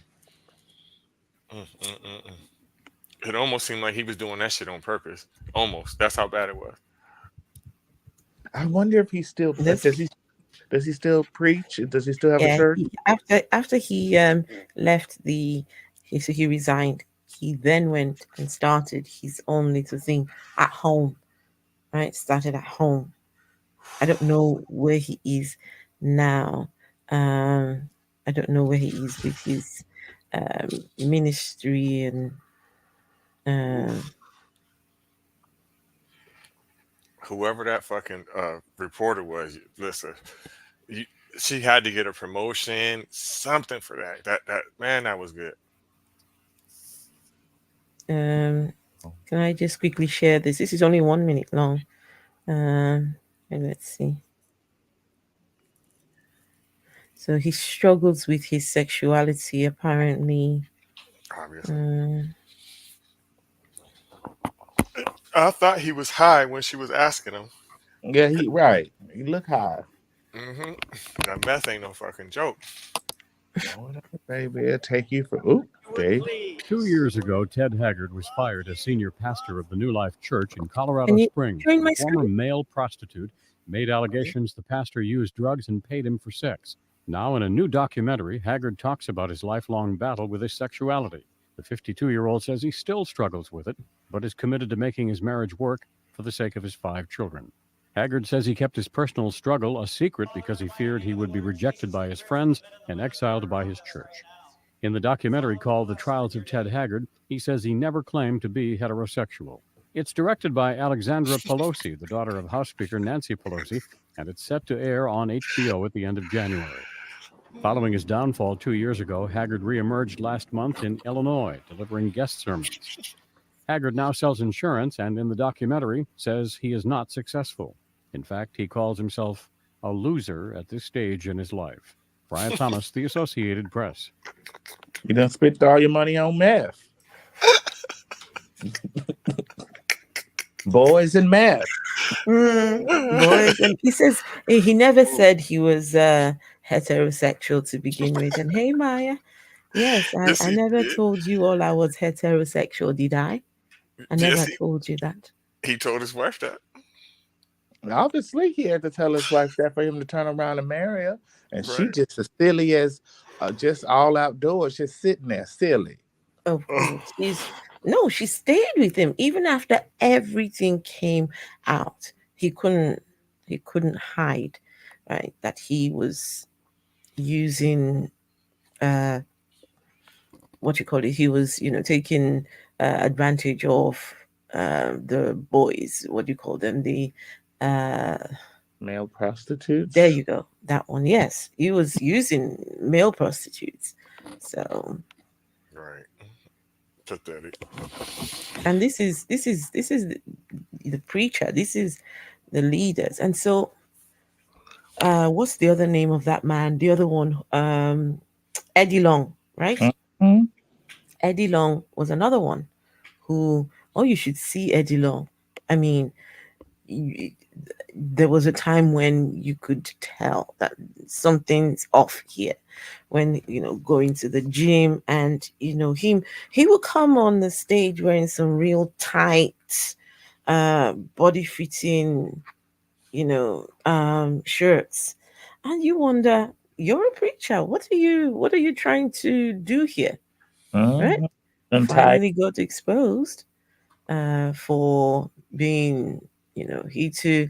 It almost seemed like he was doing that shit on purpose. Almost. That's how bad it was. I wonder if he still This- does he still preach? Does he still have a Yeah, church? after he left so he resigned. He then went and started his own little thing at home. Right, started at home. I don't know where he is now. I don't know where he is with his ministry and. Whoever that fucking reporter was, listen, she had to get a promotion, something for that. That man, that was good. Can I just quickly share this? This is only 1 minute long. And let's see. So he struggles with his sexuality, apparently. Obviously. I thought he was high when she was asking him. Yeah, he look high. That meth ain't no fucking joke. Hold on, baby, it'll take you for Dave. 2 years ago, Ted Haggard was fired as senior pastor of the New Life Church in Colorado Can you Springs. join my A former screen? male prostitute made allegations the pastor used drugs and paid him for sex. Now, in a new documentary, Haggard talks about his lifelong battle with his sexuality. The 52-year-old says he still struggles with it, but is committed to making his marriage work for the sake of his 5 children. Haggard says he kept his personal struggle a secret because he feared he would be rejected by his friends and exiled by his church. In the documentary called The Trials of Ted Haggard, he says he never claimed to be heterosexual. It's directed by Alexandra Pelosi, the daughter of House Speaker Nancy Pelosi, and it's set to air on HBO at the end of January. Following his downfall 2 years ago, Haggard reemerged last month in Illinois, delivering guest sermons. Haggard now sells insurance and in the documentary says he is not successful. In fact, he calls himself a loser at this stage in his life. Brian Thomas, The Associated Press. You done spent all your money on meth. Boys and meth. Boys, and he says he never said he was heterosexual to begin with. And hey, Maya, yes, Yes, I he never did. told you all I was heterosexual, did I? I Yes, never told you that. he told his wife that. Obviously, he had to tell his wife that for him to turn around and marry her. And she Right. just as silly as just all outdoors, just sitting there, silly. Oh, she's no, she stayed with him even after everything came out. He couldn't hide, right? That he was using uh what you call it. He was, taking advantage of the boys. What do you call them? The uh Male there prostitutes. you go. That one. Yes, he was using male prostitutes. So, Right. Pathetic. and this is the preacher. This is the leaders. And so, what's the other name of that man? The other one, Eddie Long, right? Mhm. Eddie Long was another one who, oh, you should see Eddie Long. I mean, y- there was a time when you could tell that something's off here when going to the gym, and he would come on the stage wearing some real tight body fitting shirts, and you wonder, you're a preacher, what are you trying to do here, right? Mhm. And tight. Finally got exposed for being, he too,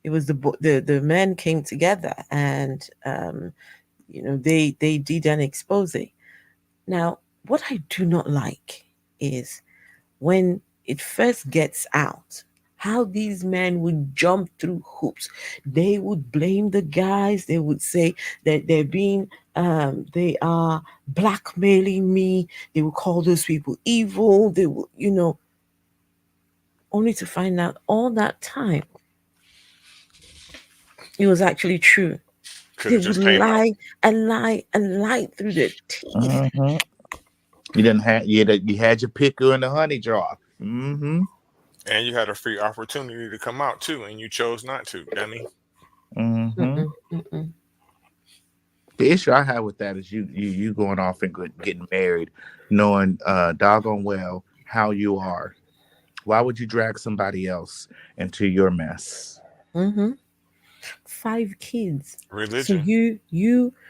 it was the men came together, and they did an expose. Now, what I do not like is when it first gets out, how these men would jump through hoops. They would blame the guys. They would say that they are blackmailing me. They would call those people evil. They will, only to find out all that time it was actually true. Could They have would just came out. lie and lie and lie through their teeth. Mhm. You didn't have you had your picker in the honey jar. Mm-hmm. And you had a free opportunity to come out too, and you chose not to, dummy. Mm-hmm. Mm-mm, mm-mm. The issue I have with that is you going off and getting married, knowing doggone well how you are. Why would you drag somebody else into your mess? Mm-hmm. 5 kids. So Religion.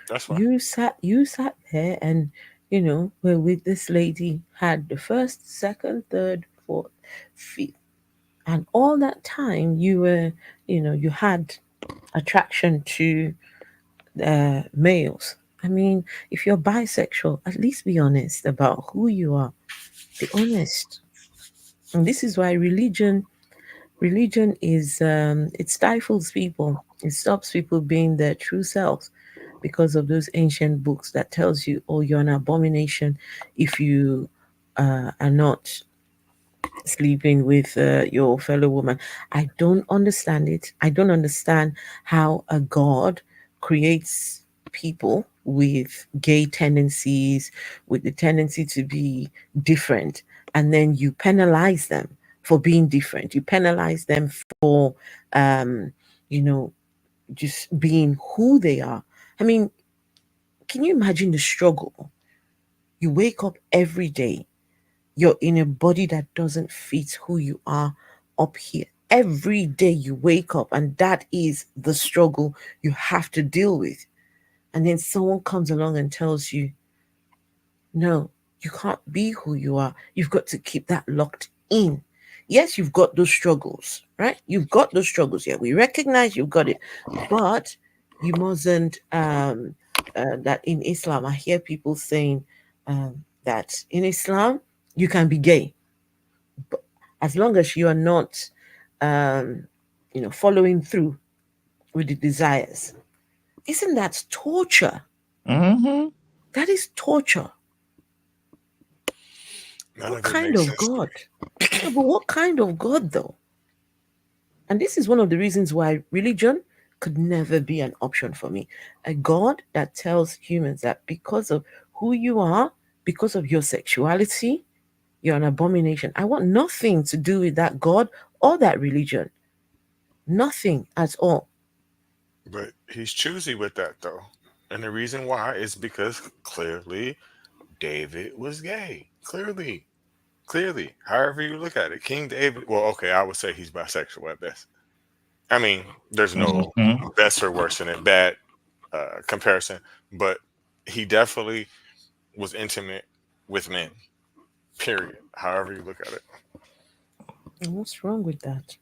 That's why. you sat there and were with this lady, had the first, second, third, fourth, fifth, and all that time you had attraction to males. I mean, if you're bisexual, at least be honest about who you are. Be honest. And this is why religion is it stifles people. It stops people being their true selves because of those ancient books that tells you, oh, you're an abomination if you are not sleeping with your fellow woman. I don't understand it. I don't understand how a god creates people with gay tendencies, with the tendency to be different, and then you penalize them for being different. You penalize them for, um, you know, just being who they are. I mean, can you imagine the struggle? You wake up every day, you're in a body that doesn't fit who you are up here. Every day you wake up, and that is the struggle you have to deal with. And then someone comes along and tells you, no, you can't be who you are. You've got to keep that locked in. Yes, you've got those struggles, right? You've got those struggles. Yeah, we recognize you've got it, but you mustn't. That in Islam, I hear people saying that in Islam you can be gay, but as long as you are not, um, following through with the desires. Isn't that torture? Mm-hmm. That is torture. None What of it kind makes of sense to me. God? No, but what kind of God though? And this is one of the reasons why religion could never be an option for me. A God that tells humans that because of who you are, because of your sexuality, you're an abomination. I want nothing to do with that God or that religion. Nothing at all. But he's choosy with that though. And the reason why is because clearly David was gay. Clearly. Clearly. However you look at it. King David, well, okay, I would say he's bisexual at best. I mean, there's no Mm-hmm. best or worse in it, bad comparison, but he definitely was intimate with men, period. However you look at it. And what's wrong with that?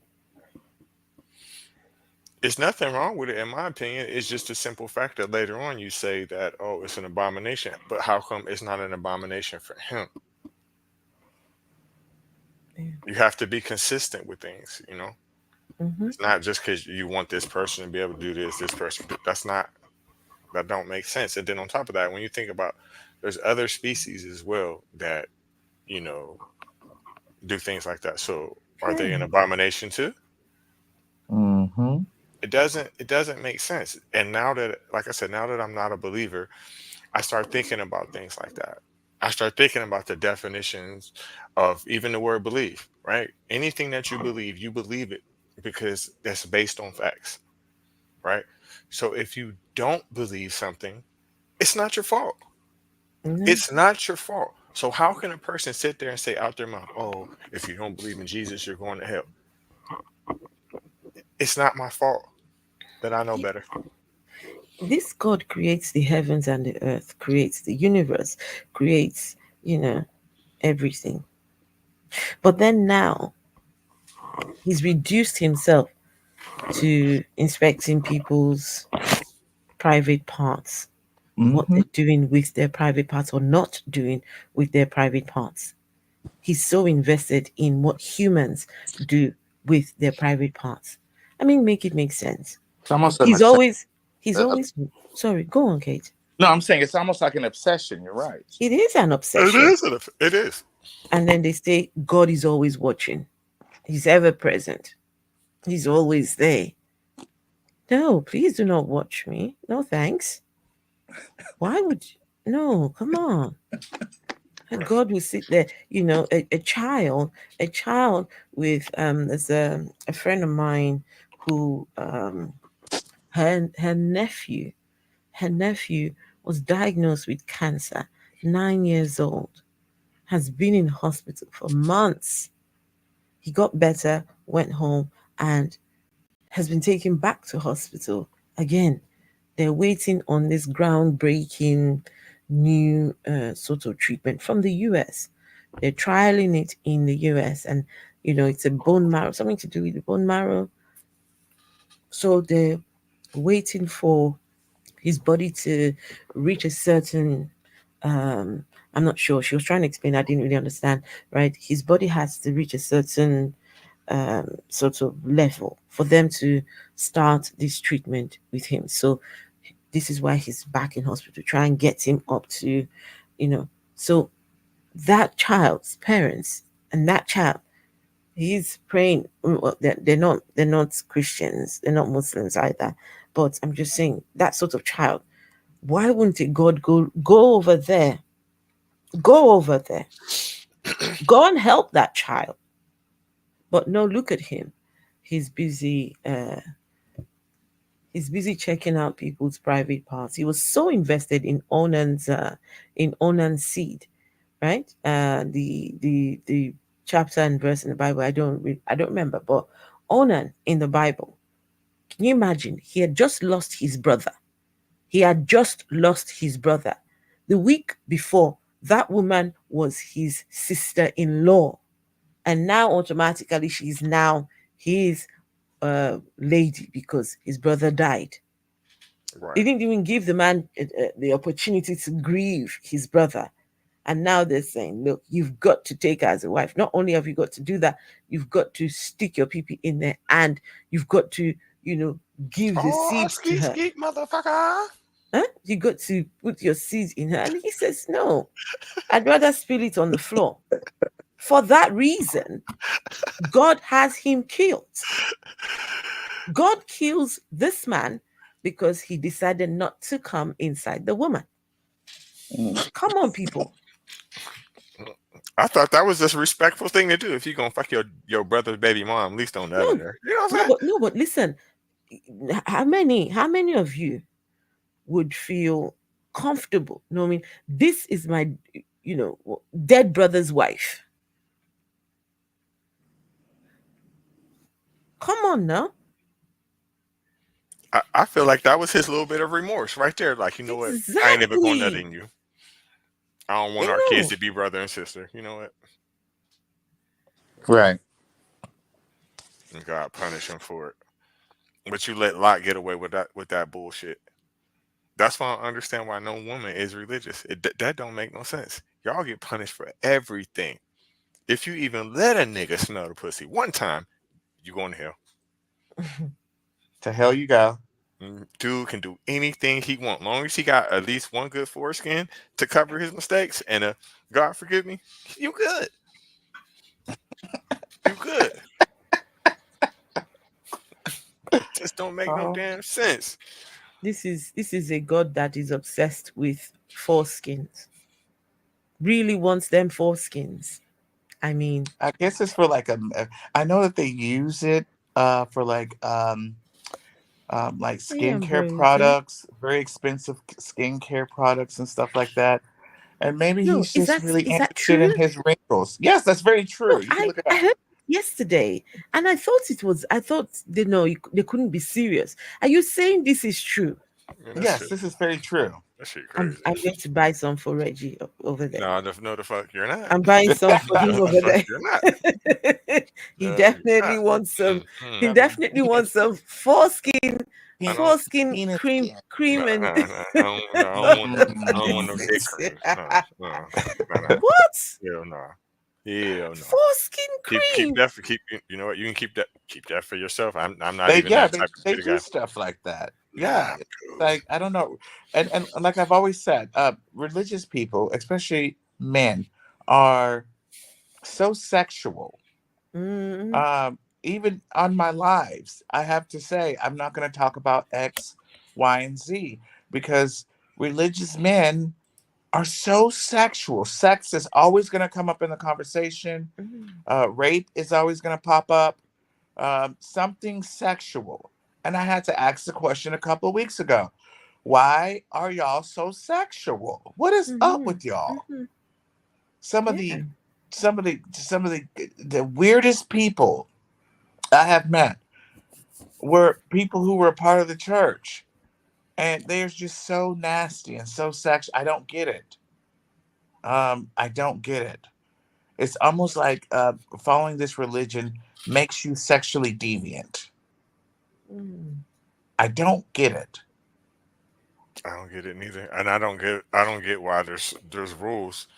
It's nothing wrong with it, in my opinion. It's just a simple fact that later on you say that, oh, it's an abomination. But how come it's not an abomination for him? Yeah. You have to be consistent with things, you know? Mm-hmm. It's not just because you want this person to be able to do this, this person. That's not, that don't make sense. And then on top of that, when you think about, there's other species as well that, you know, do things like that. So are they an Yeah. abomination too? Mm-hmm. It doesn't make sense. And now that, like I said, now that I'm not a believer, I start thinking about things like that. I start thinking about the definitions of even the word believe, right? Anything that you believe it because that's based on facts, right? So if you don't believe something, it's not your fault. No. It's not your fault. So how can a person sit there and say out their mouth, "Oh, if you don't believe in Jesus, you're going to hell"? It's not my fault that I know better. This God creates the heavens and the earth, creates the universe, creates, you know, everything. But then now he's reduced himself to inspecting people's private parts, what Mm-hmm. they're doing with their private parts or not doing with their private parts. He's so invested in what humans do with their private parts. I mean, make it make sense. It's almost an He's obsession. always, he's always, sorry, go on, Kate. No, I'm saying it's almost like an obsession. You're right. It is an It obsession. is. It is. And then they say God is always watching. He's ever present. He's always there. No, please do not watch me. No, thanks. Why would you? No, come on. And God will sit there, a child with there's a friend of mine who her nephew was diagnosed with cancer, 9 years old, has been in hospital for months. He got better, went home, and has been taken back to hospital again. They're waiting on this groundbreaking new sort of treatment from the US. They're trialing it in the US, and it's a bone marrow, something to do with the bone marrow. So they're waiting for his body to reach a certain I'm not sure. She was trying to explain, I didn't really understand, right? His body has to reach a certain sort of level for them to start this treatment with him. So this is why he's back in hospital to try and get him up to, you know. So that child's parents and that child, he's praying. Well, they're not Christians, they're not Muslims either. But I'm just saying that sort of child. Why wouldn't it God go over there? Go over there. Go and help that child. But no, look at him. He's busy. He's busy checking out people's private parts. He was so invested in Onan's seed, right? The chapter and verse in the Bible. I don't remember, but Onan in the Bible. Can you imagine? He had just lost his brother. He had just lost his brother. The week before, that woman was his sister-in-law, and now automatically she's now his lady because his brother died. They Right. didn't even give the man the opportunity to grieve his brother. And now they're saying, look, you've got to take her as a wife. Not only have you got to do that, you've got to stick your pee in there and you've got to, give the Oh, seeds to skeet her. skeet, motherfucker. Huh? You got to put your seeds in her. And he says, no, I'd rather spill it on the floor. For that reason, God has him killed. God kills this man because he decided not to come inside the woman. Mm. Come on, people. I thought that was just a respectful thing to do. If you're gonna fuck your brother's baby mom, at least don't let her No, there. You know what I'm no, saying? but listen. How many of you would feel comfortable knowing this is my, dead brother's wife? Come on now. I feel like that was his little bit of remorse right there. Like, you know what? I ain't ever going to Exactly. nothing you. I don't want You our kids know. to be brother and sister. You know what? Right. And God punish him for it. But you let Lot get away with that bullshit. That's why I don't understand why no woman is religious. That don't make no sense. Y'all get punished for everything. If you even let a nigga smell the pussy one time, you going to hell. To hell you go. Dude can do anything he want, long as he got at least one good foreskin to cover his mistakes and God forgive me, you good. You good. Just don't make no Oh, damn sense. This is a God that is obsessed with foreskins. Really wants them foreskins. I mean, I guess it's for like I know that they use it for like yeah, skincare Brody. products, very expensive skincare products and stuff like that. And maybe No, he's is just that really is that interested in true? his wrinkles. Yes, that's very No, true. You can I look it I up. heard yesterday, and I thought it was. I thought they know they couldn't be serious. Are you saying this is true? Man, that Yes, shit, this is very true. that shit I'm crazy. I'm going to buy some for Reggie over there. No, no, the fuck you're not. I'm buying some for No, him the over fuck there. you're not. He No, you're definitely not. wants some. He Mm-mm. definitely wants some foreskin, I don't. foreskin Penis cream, skin. No, cream and. no, no, I don't. No, I don't want no. I don't want no Mm. dick cream. No, no, no, no. What? Hell no. Hell no. Foreskin Keep cream? that for keep. You know what? You can keep that for yourself. I'm not even Yeah, that type of they shitty do guy. stuff like that. Nah, Yeah, I'm it's cool. like I don't know, and like I've always said, religious people, especially men, are so sexual. Mm, Even on my lives, I have to say I'm not going to talk about X, Y, and Z because religious men are so sexual. Sex is always going to come up in the conversation. mm, Rape is always going to pop up. Something sexual. And I had to ask the question a couple of weeks ago. Why are y'all so sexual? What is up mhm, with y'all? mhm. Some of Yeah. the the weirdest people I have met were people who were part of the church. And they're just so nasty and so sexual. I don't get it. I don't get it. It's almost like following this religion makes you sexually deviant. Mm, I don't get it. I don't get it neither, and I don't get why there's rules.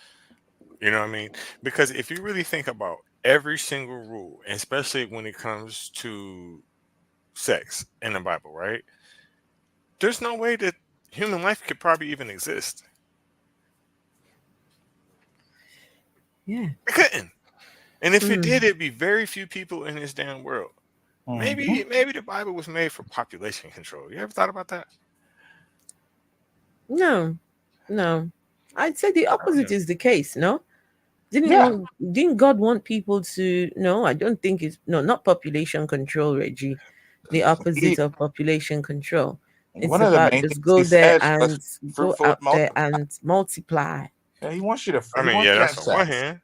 You know what I mean? Because if you really think about every single rule, and especially when it comes to sex in the Bible, right? There's no way that human life could probably even exist. yeah. It couldn't. And if it did, Mm. it'd be very few people in this damn world. Mhm. Maybe the Bible was made for population control. You ever thought about that? No, no. I'd say the I don't opposite know. is the case. No, Yeah. didn't God want people to? No, I don't think it's no, not population control, Reggie. The opposite He, of population control. It's one of the about main just things he go there says was and go fruitful and out there multiply. and multiply. Yeah, he wants you to. I He mean, wants yeah, you to have that's on one sex. hand.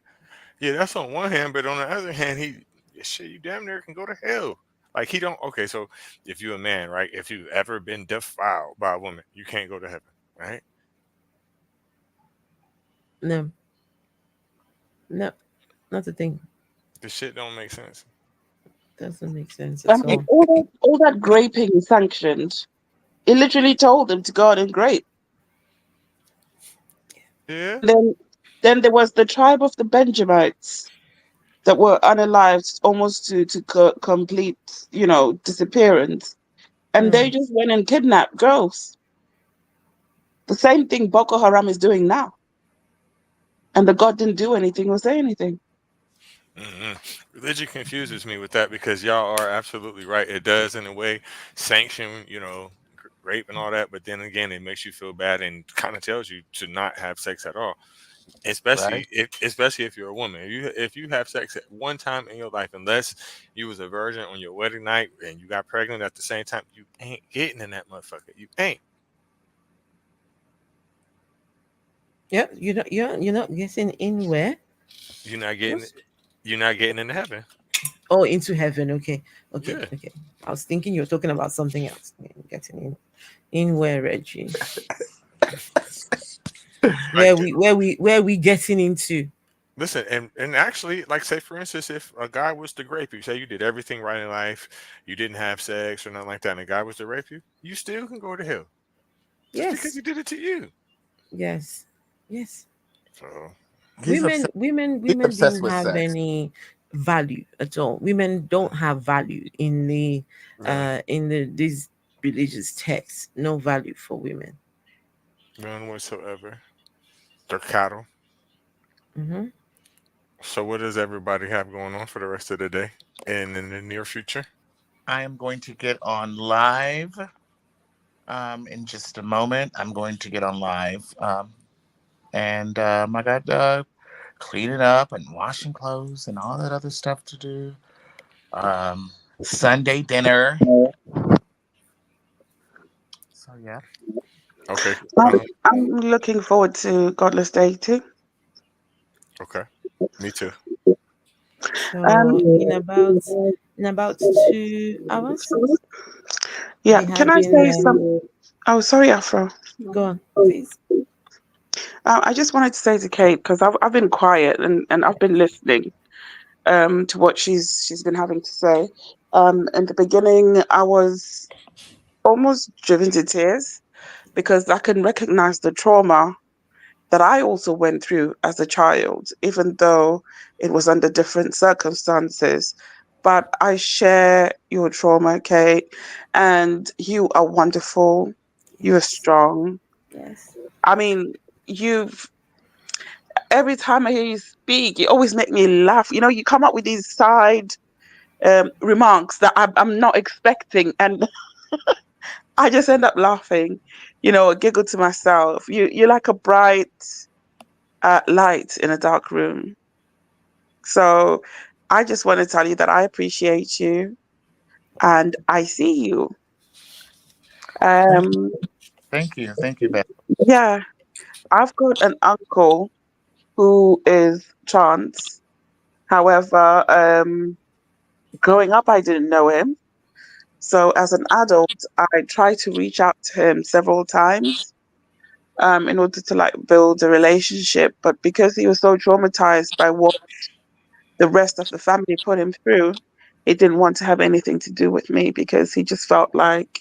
Yeah, that's on one hand, but on the other hand, shit, you damn near can go to hell. Like he don't. Okay, so if you're a man, right? If you've ever been defiled by a woman, you can't go to heaven, right? No, no, not a thing. This shit don't make sense. Doesn't make sense I at mean, all. all that graping is sanctioned. It literally told them to go out and grape. Yeah. Then there was the tribe of the Benjamites that were unalived almost to complete, disappearance. And they Mm, just went and kidnapped girls. The same thing Boko Haram is doing now. And the God didn't do anything or say anything. Religion confuses me with that because y'all are absolutely right. It does, in a way, sanction, rape and all that. But then again, it makes you feel bad and kind of tells you to not have sex at all. Right? Especially if you're a woman. If you have sex at one time in your life, unless you was a virgin on your wedding night and you got pregnant at the same time, you ain't getting in that motherfucker. You ain't. Yeah, you're not getting anywhere. You're not getting. What's You're not getting into heaven. Oh, into heaven? Okay, okay, Yeah. okay. I was thinking you were talking about something else. Getting in where, Reggie? I get. Where we getting into? Listen, and actually, like, say for instance, if a guy was to rape you, say you did everything right in life, you didn't have sex or nothing like that, and a guy was to rape you, you still can go to hell just because Yes, he did it to you. yes, yes. So He's Women, obsessed. women, He's women obsessed didn't with have sex. any value at all. Women don't have value none, in the these religious texts. No value for women. none whatsoever. They're cattle. Hmm. So what does everybody have going on for the rest of the day and in the near future? I am going to get on live in just a moment. I'm going to get on live. And I got cleaning up and washing clothes and all that other stuff to do. Sunday dinner. So, yeah. Okay. I'm, I'm looking forward to Godless Day too. Okay. Me too. Um, So in about 2 hours, we'll yeah, be can I having. say some? Oh, sorry, Afro. Go on, please. I just wanted to say to Kate because I've been quiet and I've been listening to what she's been having to say. In the beginning, I was almost driven to tears because I can recognize the trauma that I also went through as a child, even though it was under different circumstances. But I share your trauma, Kate, and you are wonderful. You are Yes, strong. yes. I mean, you've every time I hear you speak, you always make me laugh. You know, you come up with these side remarks that I'm not expecting, and I just end up laughing. You know, giggle to myself. You're like a bright light in a dark room. So I just want to tell you that I appreciate you and I see you. Thank, Um, thank you. Thank you, Beth. yeah, I've got an uncle who is trans. However, growing up, I didn't know him. So as an adult, I tried to reach out to him several times in order to like build a relationship. But because he was so traumatized by what the rest of the family put him through, he didn't want to have anything to do with me because he just felt like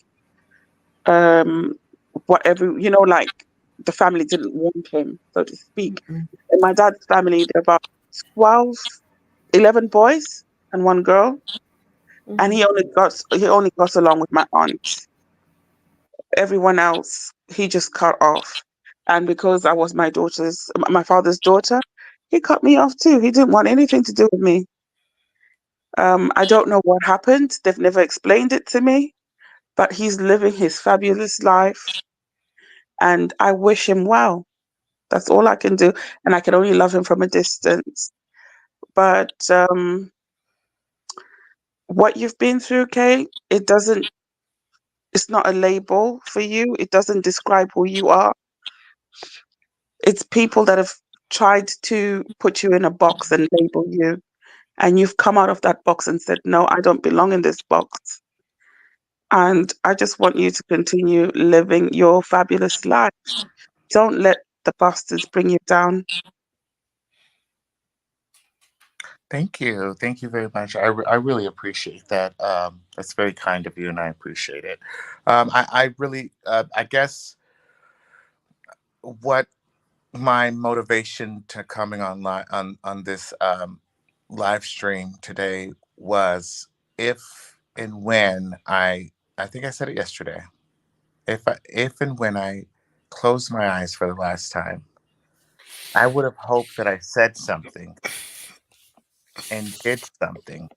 um whatever like the family didn't want him, so to speak. Mm-hmm. In my dad's family, there are about 12, 11 boys and one girl, and Mm-hmm. he only got along with my aunt. Everyone else he just cut off. And because I was my father's daughter, he cut me off too. He didn't want anything to do with me. I don't know what happened. They've never explained it to me, but he's living his fabulous life, and I wish him well. That's all I can do, and I can only love him from a distance. But what you've been through, Kate, it doesn't. It's not a label for you. It doesn't describe who you are. It's people that have tried to put you in a box and label you, and you've come out of that box and said, "No, I don't belong in this box." And I just want you to continue living your fabulous life. Don't let the bastards bring you down. Thank you. Thank you very much. I really appreciate that. That's very kind of you, and I appreciate it. I really, I guess what my motivation to coming on this live stream today was if and when I think I said it yesterday. If and when I closed my eyes for the last time, I would have hoped that I said something and did something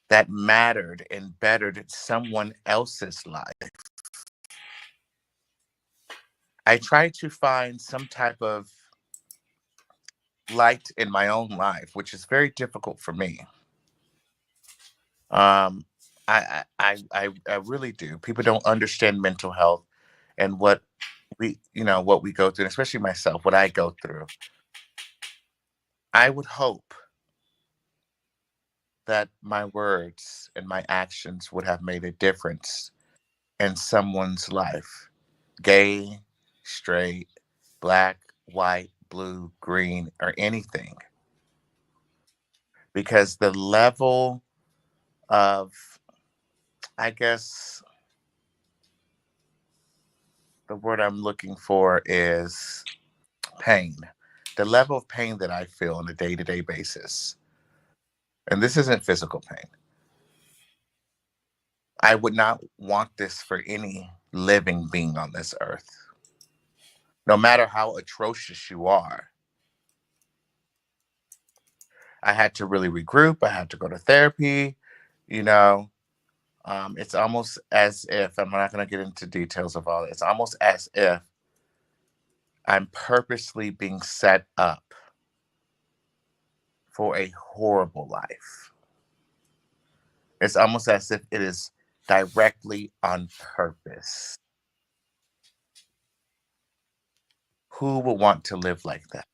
that mattered and bettered someone else's life, I try to find some type of light in my own life, which is very difficult for me. Um, I really do. People don't understand mental health and what what we go through, and especially myself, what I go through. I would hope that my words and my actions would have made a difference in someone's life, gay, straight, black, white, blue, green, or anything. Because the level of, I guess, the word I'm looking for is pain. The level of pain that I feel on a day to day basis, and this isn't physical pain, I would not want this for any living being on this earth. No matter how atrocious you are, I had to really regroup. I had to go to therapy. You know, it's almost as if, I'm not going to get into details of all. It's almost as if I'm purposely being set up for a horrible life. It's almost as if it is directly on purpose. Who would want to live like that?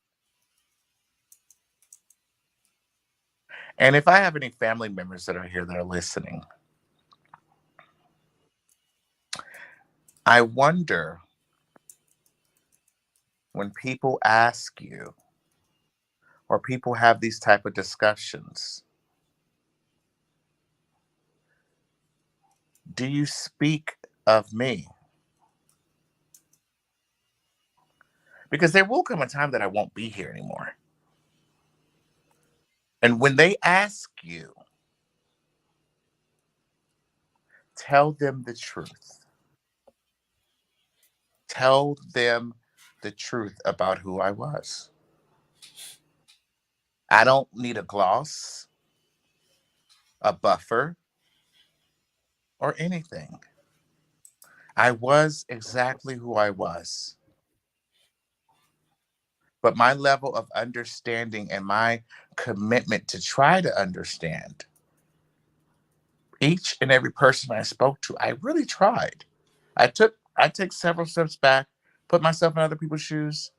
And if I have any family members that are here that are listening, I wonder, when people ask you or people have these type of discussions, do you speak of me? Because there will come a time that I won't be here anymore. And when they ask you, tell them the truth. Tell them the truth about who I was. I don't need a gloss, a buffer, or anything. I was exactly who I was. But my level of understanding and my commitment to try to understand each and every person I spoke to, I really tried. I took several steps back, put myself in other people's shoes.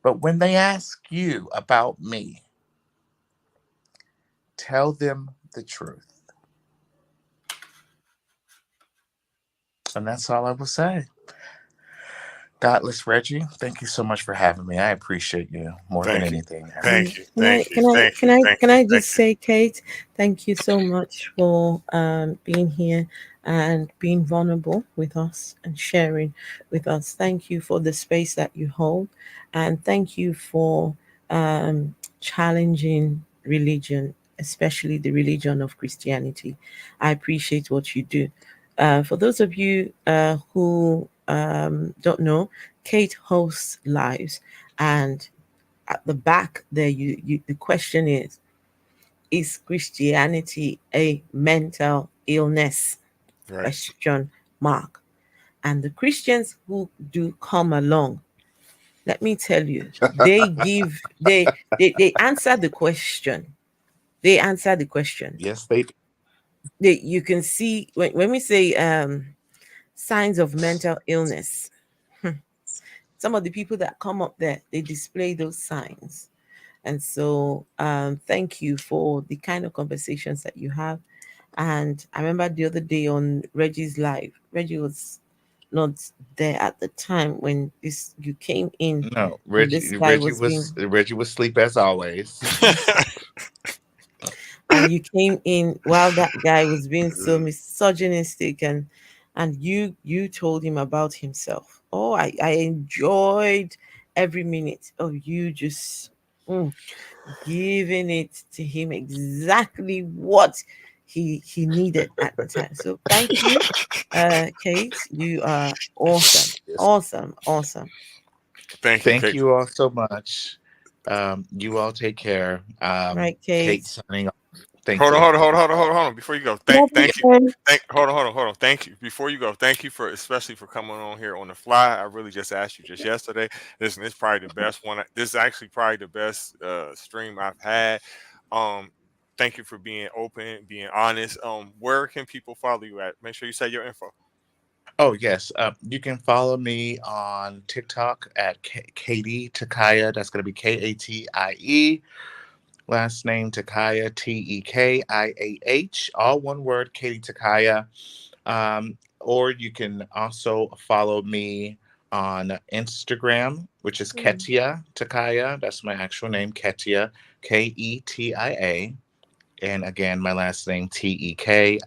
But when they ask you about me, tell them the truth. And that's all I will say. Godless Reggie, thank you so much for having me. I appreciate you more than Thank you. anything. Thank you. Can I Thank you. can I Thank can you. I Thank can you. I Thank just you. say, Kate, thank you so much for being here and being vulnerable with us and sharing with us. Thank you for the space that you hold, and thank you for challenging religion, especially the religion of Christianity. I appreciate what you do. For those of you who don't know, Kate hosts lives, and at the back there, you the question is Christianity a mental illness? Right. Question mark. And the Christians who do come along, let me tell you, they give they answer the question. They answer the question. Yes, they do. They, you can see when we say signs of mental illness, some of the people that come up there, they display those signs. And so, thank you for the kind of conversations that you have. And I remember the other day on Reggie's live, Reggie was not there at the time when this you came in, No, and this guy was being, Reggie was asleep as always. and you came in while that guy was being so misogynistic, and you told him about himself. Oh, I enjoyed every minute of you just giving it to him exactly what he needed at the time. So thank you, Kate. You are awesome, Yes. awesome, awesome. Thank you, Thank Kate. you all so much. You all take care. Right, Kate Kate. signing off. Thank Hold on, you. hold on, hold on, hold on, hold on, hold on. Before you go, Love you, thank you. Kate. Hold on, hold on, hold on. Thank you. Before you go, thank you for especially for coming on here on the fly. I really just asked you just yesterday. Listen, it's probably the best one. This is actually probably the best stream I've had. Um, thank you for being open, being honest. Where can people follow you at? Make sure you say your info. Oh, yes. You can follow me on TikTok at Katie Takaya. That's going to be Katie. Last name Takaya, Tekiah. All one word, Katie Takaya. Or you can also follow me on Instagram, which is Ketia Takaya. That's my actual name, Ketia, Ketia. And again, my last name, Tekiah.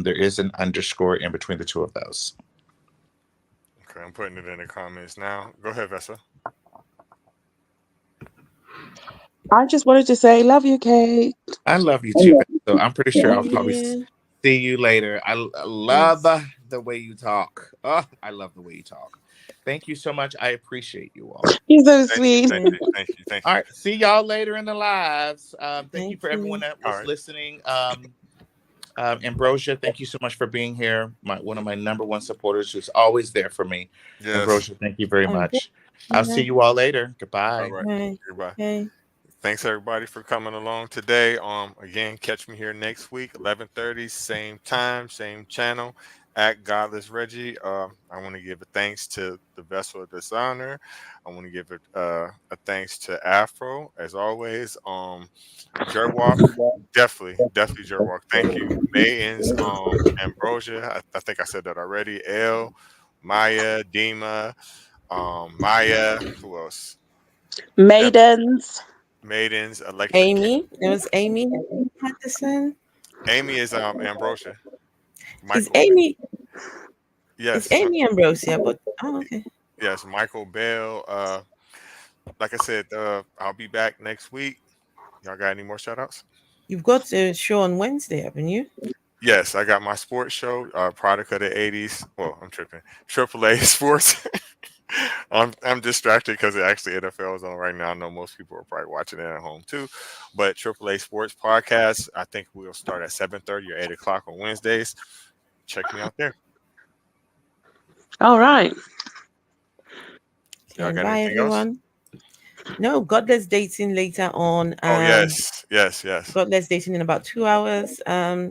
There is an underscore in between the two of those. Okay, I'm putting it in the comments now. Go ahead, Vessa. I just wanted to say, love you, Kate. I love you too, so I'm pretty sure I'll Love probably you. see you later. I love Yes. the way you talk. Oh, I love the way you talk. Thank you so much. I appreciate you all. You're so Thank you, sweet. thank Yeah. you, thank you, thank All you. right. See y'all later in the lives. Thank you Thank for everyone you. that All was right. listening. Ambrosia, thank you so much for being here. One of my number one supporters who's always there for me. Yes. Ambrosia, thank you very And much. I'll see yeah. you all later. All Goodbye. right. Right. Goodbye. Okay. Thanks everybody for coming along today. Again, catch me here next week, 11:30, same time, same channel, at Godless Reggie. I want to give a thanks to the Vessel of Dishonor. I want to give a thanks to Afro as always. Jerwalk, definitely Jerwalk. Thank you, Mayans. Ambrosia. I think I said that already. L, Maya, Dima, Maya. Who else? Maidens. Maidens, Electric. Amy. There was Amy Patterson. Amy is Ambrosia. Is Michael. Amy is Yes, Amy Ambrosia? But oh, okay. yes, Michael Bell. Like I said, I'll be back next week. Y'all got any more shout outs? You've got a show on Wednesday, haven't you? Yes, I got my sports show, product of the '80s. Well, I'm tripping. AAA Sports. I'm distracted because it actually NFL is on right now. I know most people are probably watching it at home too, but AAA Sports podcast. I think we'll start at 7:30 or 8 o'clock on Wednesdays. Check me out there. All right. Y'all And got bye anything else? everyone. No, Godless dating later on. Oh yes, yes, yes. Godless dating in about 2 hours.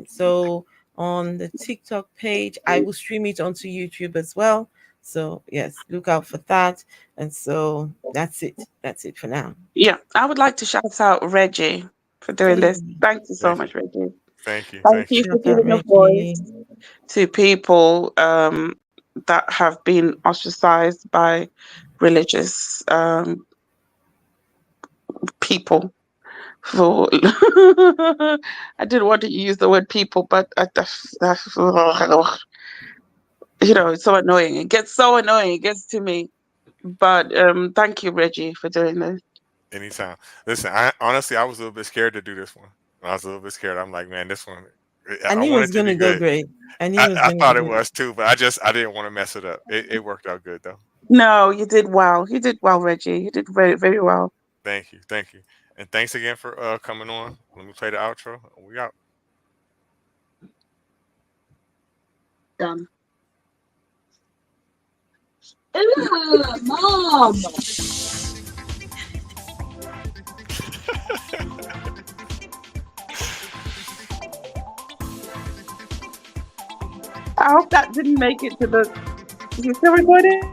So on the TikTok page, I will stream it onto YouTube as well. So yes, look out for that. And so that's it. That's it for now. Yeah, I would like to shout out Reggie for doing Okay. this. Thank you so Thank you, much, Reggie. thank you, Thank thank you. you for Shout out giving a Reggie. voice to people that have been ostracized by religious people. For I didn't want to use the word people, but it's so annoying. It gets so annoying. It gets to me. But thank you, Reggie, for doing this. Anytime. Listen, I honestly I was a little bit scared to do this one. I was a little bit scared. I'm like, man, this one. I I knew it want was it to gonna be go good. great. I knew it was I gonna thought go it great. was too, but I didn't want to mess it up. It worked out good though. No, you did well. You did well, Reggie. You did very, very well. Thank you, thank you, and thanks again for coming on. Let me play the outro. We out. Done. Mom. I hope that didn't make it to the. Is it still recording?